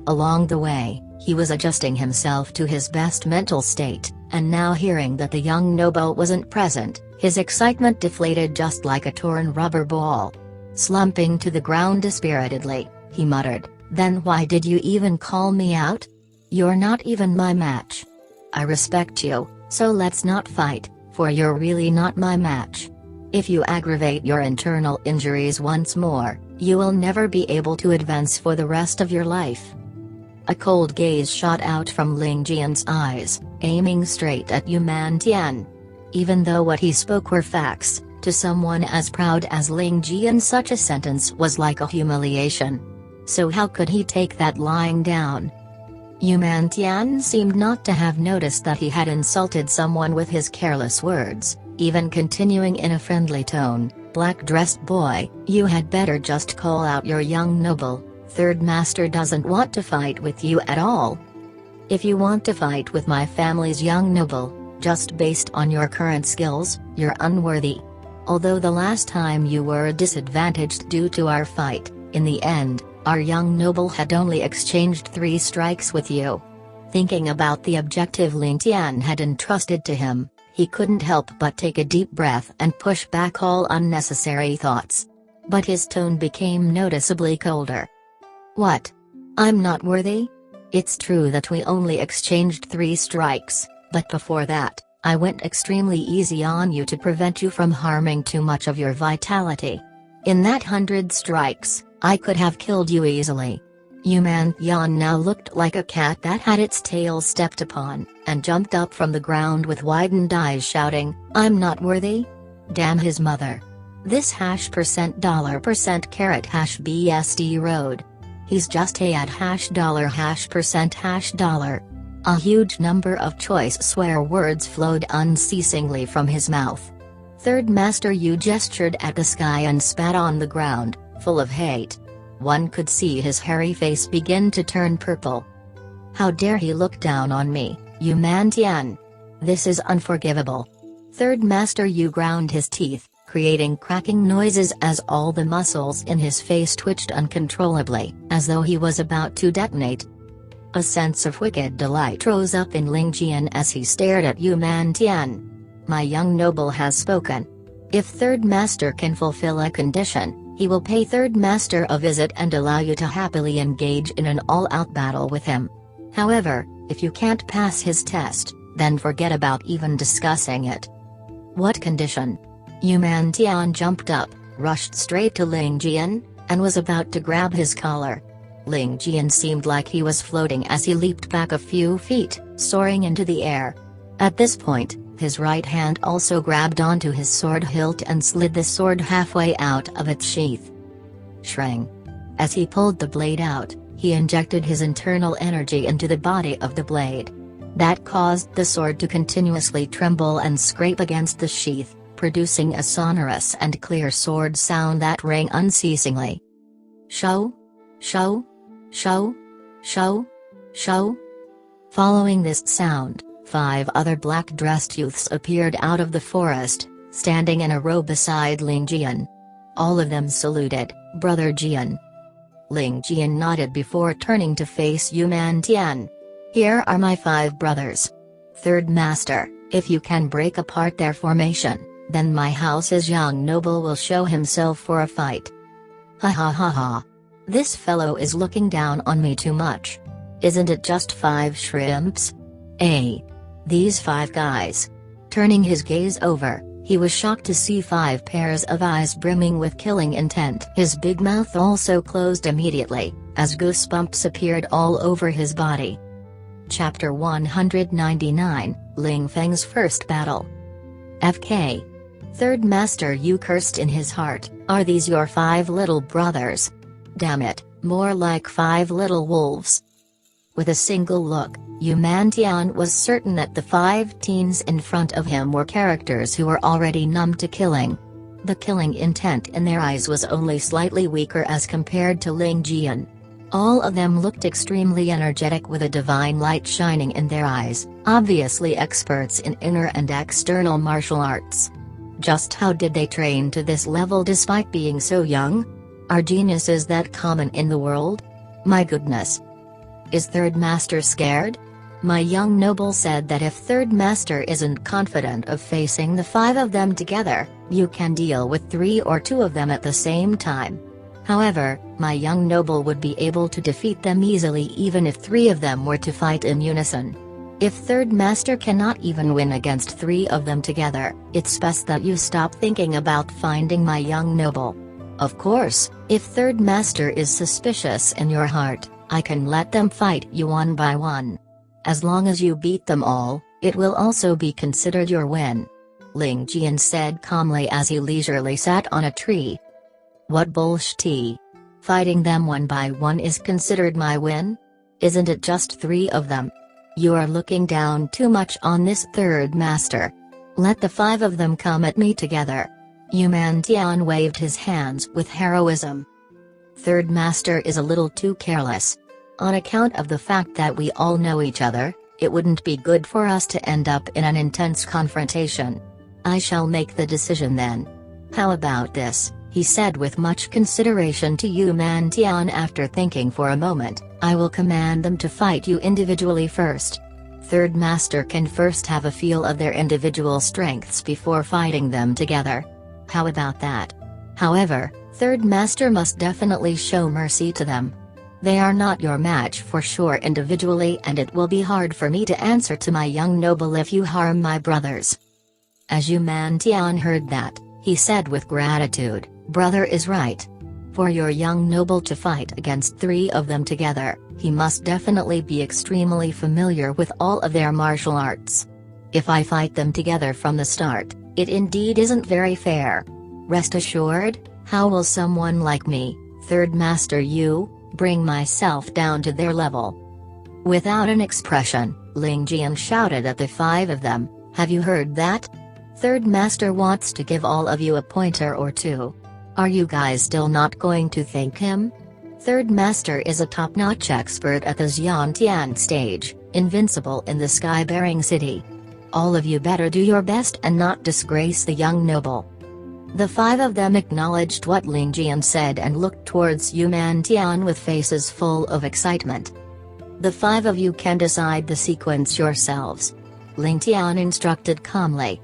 Along the way, he was adjusting himself to his best mental state, and now hearing that the young noble wasn't present, his excitement deflated just like a torn rubber ball. Slumping to the ground dispiritedly, he muttered, "Then why did you even call me out? You're not even my match. I respect you, so let's not fight, for you're really not my match. If you aggravate your internal injuries once more, you will never be able to advance for the rest of your life." A cold gaze shot out from Ling Tian's eyes, aiming straight at Ling Tian. Even though what he spoke were facts, to someone as proud as Ling Tian such a sentence was like a humiliation. So how could he take that lying down? Ling Tian seemed not to have noticed that he had insulted someone with his careless words, even continuing in a friendly tone, "Black-dressed boy, you had better just call out your young noble. Third master doesn't want to fight with you at all. If you want to fight with my family's young noble, just based on your current skills, you're unworthy. Although the last time you were disadvantaged due to our fight, in the end, our young noble had only exchanged 3 strikes with you." Thinking about the objective Ling Tian had entrusted to him, he couldn't help but take a deep breath and push back all unnecessary thoughts. But his tone became noticeably colder. "What? I'm not worthy? It's true that we only exchanged 3 strikes, but before that, I went extremely easy on you to prevent you from harming too much of your vitality. In that 100 strikes, I could have killed you easily." Ling Tian now looked like a cat that had its tail stepped upon, and jumped up from the ground with widened eyes shouting, "I'm not worthy? Damn his mother. This $$BSD road. He's just a at $$. A huge number of choice swear words flowed unceasingly from his mouth. Third Master Yu gestured at the sky and spat on the ground, full of hate. One could see his hairy face begin to turn purple. "How dare he look down on me, Ling Tian? This is unforgivable." Third Master Yu ground his teeth, creating cracking noises as all the muscles in his face twitched uncontrollably, as though he was about to detonate. A sense of wicked delight rose up in Ling Tian as he stared at Ling Tian. "My young noble has spoken. If Third Master can fulfill a condition, he will pay Third Master a visit and allow you to happily engage in an all-out battle with him. However, if you can't pass his test, then forget about even discussing it." "What condition?" Ling Tian jumped up, rushed straight to Ling Tian, and was about to grab his collar. Ling Tian seemed like he was floating as he leaped back a few feet, soaring into the air. At this point, his right hand also grabbed onto his sword hilt and slid the sword halfway out of its sheath. Shrang! As he pulled the blade out, he injected his internal energy into the body of the blade. That caused the sword to continuously tremble and scrape against the sheath, producing a sonorous and clear sword sound that rang unceasingly. Show? Show? Show? Show? Show? Following this sound, 5 other black-dressed youths appeared out of the forest, standing in a row beside Ling Tian. All of them saluted, "Brother Tian." Ling Tian nodded before turning to face Ling Tian. "Here are my 5 brothers. Third Master, if you can break apart their formation, then my house's young noble will show himself for a fight." "Ha ha ha ha. This fellow is looking down on me too much. Isn't it just 5 shrimps? These 5 guys. Turning his gaze over, he was shocked to see 5 pairs of eyes brimming with killing intent. His big mouth also closed immediately, as goosebumps appeared all over his body. Chapter 199, Ling Feng's First Battle. FK. Third Master Yu cursed in his heart, "Are these your 5 little brothers? Damn it, more like 5 little wolves." With a single look, Yu Tian was certain that the 5 teens in front of him were characters who were already numb to killing. The killing intent in their eyes was only slightly weaker as compared to Ling Tian. All of them looked extremely energetic with a divine light shining in their eyes, obviously experts in inner and external martial arts. Just how did they train to this level despite being so young? Are geniuses that common in the world? My goodness. Is Third Master scared? My young noble said that if Third Master isn't confident of facing the 5 of them together, you can deal with 3 or 2 of them at the same time. However, my young noble would be able to defeat them easily even if 3 of them were to fight in unison. If Third Master cannot even win against 3 of them together, it's best that you stop thinking about finding my young noble. Of course, if Third Master is suspicious in your heart, I can let them fight you one by one. As long as you beat them all, it will also be considered your win. Ling Tian said calmly as he leisurely sat on a tree. What bullshit? Fighting them one by one is considered my win? Isn't it just 3 of them? You are looking down too much on this Third Master. Let the 5 of them come at me together. Yu Tian waved his hands with heroism. Third Master is a little too careless. On account of the fact that we all know each other, it wouldn't be good for us to end up in an intense confrontation. I shall make the decision then. How about this? He said with much consideration to Yu Tian after thinking for a moment. I will command them to fight you individually first. Third Master can first have a feel of their individual strengths before fighting them together. How about that? However, Third Master must definitely show mercy to them. They are not your match for sure individually, and it will be hard for me to answer to my young noble if you harm my brothers. As Yu Tian heard that, he said with gratitude, "Brother is right. For your young noble to fight against 3 of them together, he must definitely be extremely familiar with all of their martial arts. If I fight them together from the start, it indeed isn't very fair. Rest assured, how will someone like me, Third Master Yu, bring myself down to their level?" Without an expression, Ling Tian shouted at the 5 of them, "Have you heard that? Third Master wants to give all of you a pointer or 2. Are you guys still not going to thank him? Third Master is a top-notch expert at the Xiantian stage, invincible in the sky-bearing city. All of you better do your best and not disgrace the young noble." The 5 of them acknowledged what Ling Tian said and looked towards Yu Tian with faces full of excitement. "The 5 of you can decide the sequence yourselves," Ling Tian instructed calmly.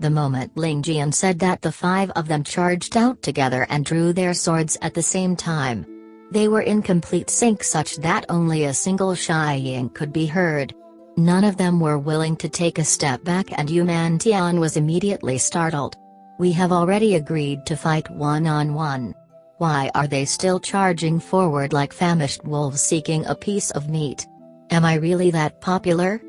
The moment Ling Tian said that, the 5 of them charged out together and drew their swords at the same time. They were in complete sync such that only a single shying could be heard. None of them were willing to take a step back, and Yu Tian was immediately startled. "We have already agreed to fight one-on-one. Why are they still charging forward like famished wolves seeking a piece of meat? Am I really that popular?"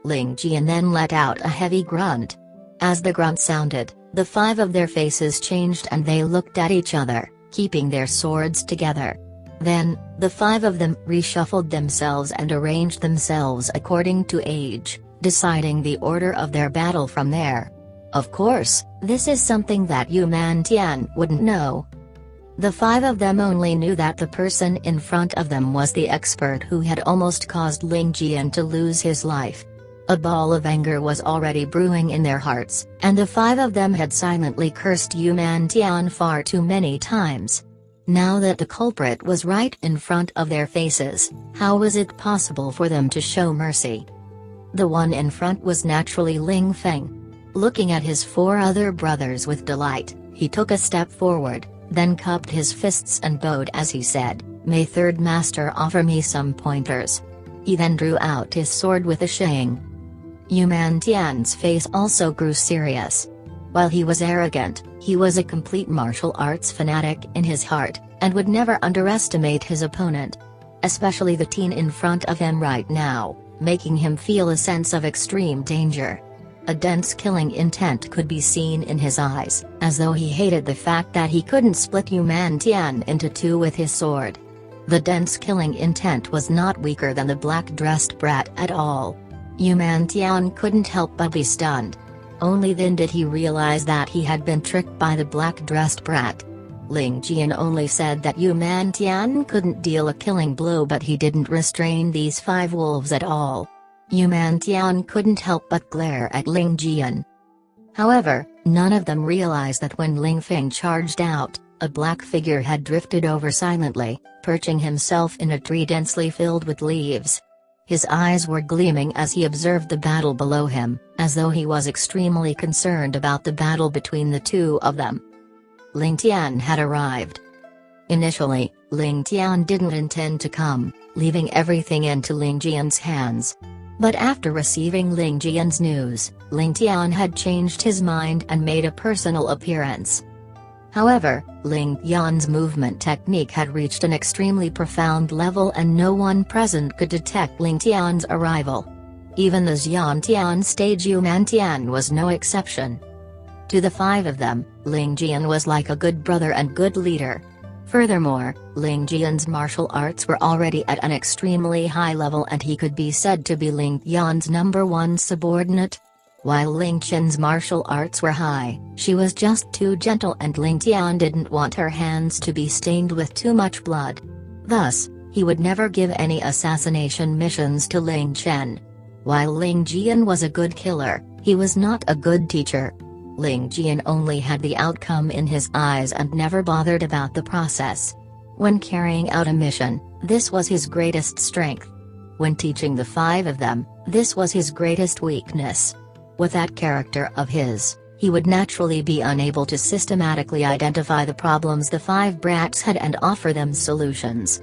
Ling Tian then let out a heavy grunt. As the grunt sounded, the 5 of their faces changed and they looked at each other, keeping their swords together. Then, the 5 of them reshuffled themselves and arranged themselves according to age, deciding the order of their battle from there. Of course, this is something that Yu Tian wouldn't know. The 5 of them only knew that the person in front of them was the expert who had almost caused Ling Tian to lose his life. A ball of anger was already brewing in their hearts, and the 5 of them had silently cursed Yu Tian far too many times. Now that the culprit was right in front of their faces, how was it possible for them to show mercy? The one in front was naturally Ling Feng. Looking at his 4 other brothers with delight, he took a step forward, then cupped his fists and bowed as he said, "May Third Master offer me some pointers. He then drew out his sword with a shang. Ling Tian's face also grew serious. While he was arrogant, he was a complete martial arts fanatic in his heart, and would never underestimate his opponent. Especially the teen in front of him right now, making him feel a sense of extreme danger. A dense killing intent could be seen in his eyes, as though he hated the fact that he couldn't split Ling Tian into two with his sword. The dense killing intent was not weaker than the black-dressed brat at all. Ling Tian couldn't help but be stunned. Only then did he realize that he had been tricked by the black-dressed brat. Ling Tian only said that Ling Tian couldn't deal a killing blow, but he didn't restrain these 5 wolves at all. Ling Tian couldn't help but glare at Ling Tian. However, none of them realized that when Ling Feng charged out, a black figure had drifted over silently, perching himself in a tree densely filled with leaves. His eyes were gleaming as he observed the battle below him, as though he was extremely concerned about the battle between the two of them. Ling Tian had arrived. Initially, Ling Tian didn't intend to come, leaving everything into Ling Tian's hands. But after receiving Ling Tian's news, Ling Tian had changed his mind and made a personal appearance. However, Ling Tian's movement technique had reached an extremely profound level and no one present could detect Ling Tian's arrival. Even the Xian stage Ling Tian was no exception. To the 5 of them, Ling Tian was like a good brother and good leader. Furthermore, Ling Tian's martial arts were already at an extremely high level and he could be said to be Ling Tian's #1 subordinate. While Ling Tian's martial arts were high, she was just too gentle and Ling Tian didn't want her hands to be stained with too much blood. Thus, he would never give any assassination missions to Ling Tian. While Ling Tian was a good killer, he was not a good teacher. Ling Tian only had the outcome in his eyes and never bothered about the process. When carrying out a mission, this was his greatest strength. When teaching the 5 of them, this was his greatest weakness. With that character of his, he would naturally be unable to systematically identify the problems the 5 brats had and offer them solutions.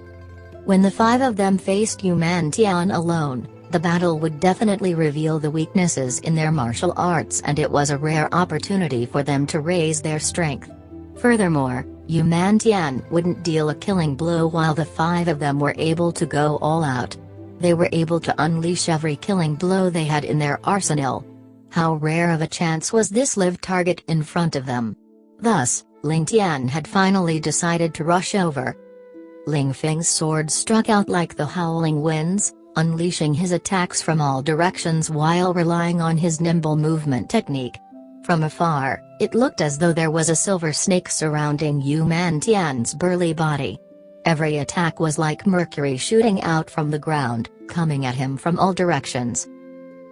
When the 5 of them faced Ling Tian alone, the battle would definitely reveal the weaknesses in their martial arts and it was a rare opportunity for them to raise their strength. Furthermore, Ling Tian wouldn't deal a killing blow while the 5 of them were able to go all out. They were able to unleash every killing blow they had in their arsenal. How rare of a chance was this live target in front of them? Thus, Ling Tian had finally decided to rush over. Ling Feng's sword struck out like the howling winds, unleashing his attacks from all directions while relying on his nimble movement technique. From afar, it looked as though there was a silver snake surrounding Ling Tian's burly body. Every attack was like mercury shooting out from the ground, coming at him from all directions.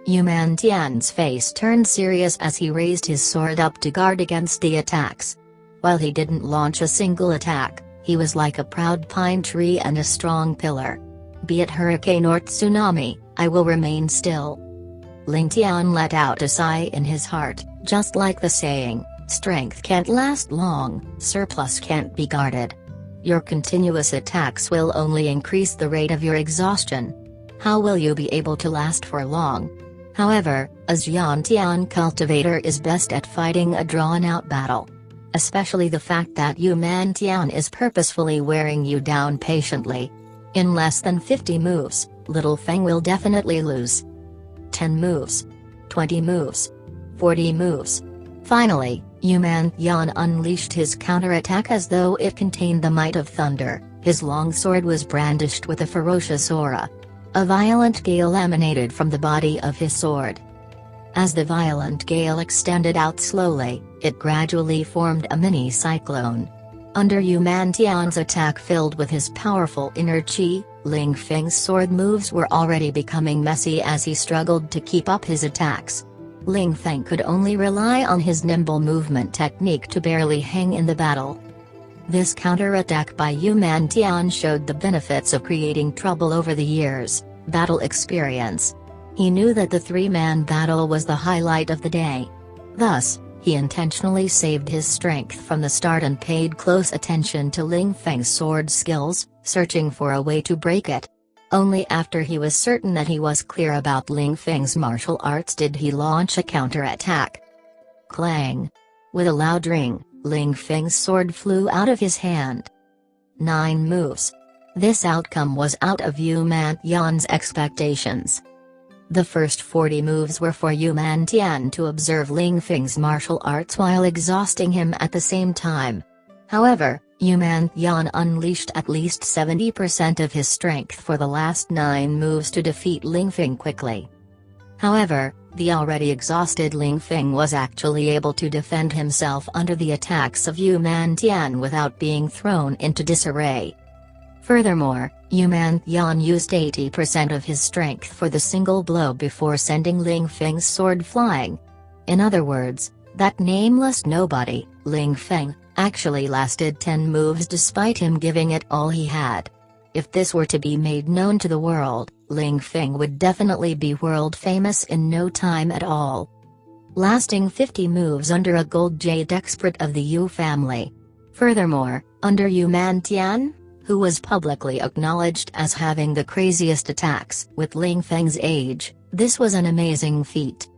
Ling Tian's face turned serious as he raised his sword up to guard against the attacks. While he didn't launch a single attack, he was like a proud pine tree and a strong pillar. Be it hurricane or tsunami, I will remain still. Ling Tian let out a sigh in his heart, just like the saying, strength can't last long, surplus can't be guarded. Your continuous attacks will only increase the rate of your exhaustion. How will you be able to last for long? However, a Xian cultivator is best at fighting a drawn-out battle. Especially the fact that Ling Tian is purposefully wearing you down patiently. In less than 50 moves, Little Feng will definitely lose. 10 moves. 20 moves. 40 moves. Finally, Ling Tian unleashed his counterattack as though it contained the might of thunder. His long sword was brandished with a ferocious aura. A violent gale emanated from the body of his sword. As the violent gale extended out slowly, it gradually formed a mini-cyclone. Under Ling Tian's attack filled with his powerful inner chi, Ling Feng's sword moves were already becoming messy as he struggled to keep up his attacks. Ling Feng could only rely on his nimble movement technique to barely hang in the battle. This counterattack by Ling Tian showed the benefits of creating trouble over the years, battle experience. He knew that the 3-man battle was the highlight of the day. Thus, he intentionally saved his strength from the start and paid close attention to Ling Feng's sword skills, searching for a way to break it. Only after he was certain that he was clear about Ling Feng's martial arts did he launch a counterattack. Clang! With a loud ring, Ling Feng's sword flew out of his hand. 9 moves. This outcome was out of Yu Man Tian's expectations. The first 40 moves were for Yu Man Tian to observe Ling Feng's martial arts while exhausting him at the same time. However, Yu Man Tian unleashed at least 70% of his strength for the last 9 moves to defeat Ling Feng quickly. However, the already exhausted Ling Feng was actually able to defend himself under the attacks of Yu Man Tian without being thrown into disarray. Furthermore, Yu Man Tian used 80% of his strength for the single blow before sending Ling Feng's sword flying. In other words, that nameless nobody, Ling Feng, actually lasted 10 moves despite him giving it all he had. If this were to be made known to the world, Ling Feng would definitely be world famous in no time at all. Lasting 50 moves under a gold jade expert of the Yu family. Furthermore, under Yu Man Tian, who was publicly acknowledged as having the craziest attacks with Ling Feng's age, this was an amazing feat.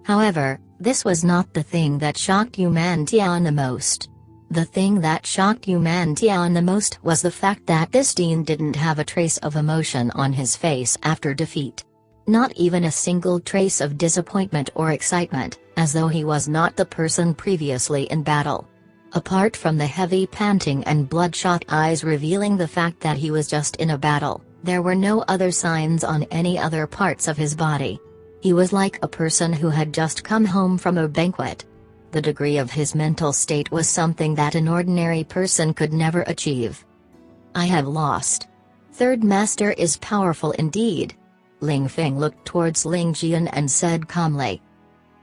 However, this was not the thing that shocked Yu Man Tian the most. The thing that shocked Yu Man Tian the most was the fact that this Dean didn't have a trace of emotion on his face after defeat. Not even a single trace of disappointment or excitement, as though he was not the person previously in battle. Apart from the heavy panting and bloodshot eyes revealing the fact that he was just in a battle, there were no other signs on any other parts of his body. He was like a person who had just come home from a banquet. The degree of his mental state was something that an ordinary person could never achieve. I have lost. Third Master is powerful indeed. Ling Feng looked towards Ling Tian and said calmly.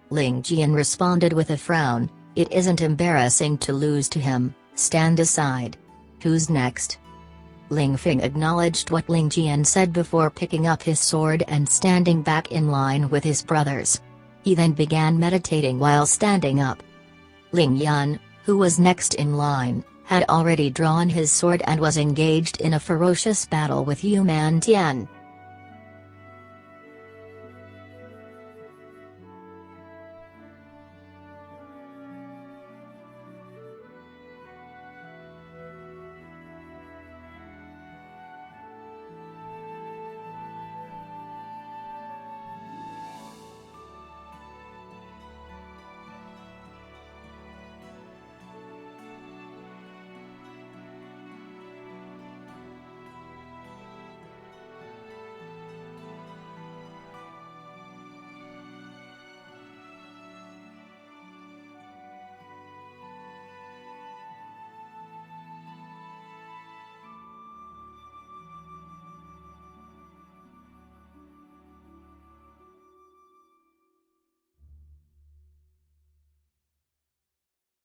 Ling Tian responded with a frown. It isn't embarrassing to lose to him, stand aside. Who's next? Ling Feng acknowledged what Ling Tian said before picking up his sword and standing back in line with his brothers. He then began meditating while standing up. Ling Yan, who was next in line, had already drawn his sword and was engaged in a ferocious battle with Yu Man Tian.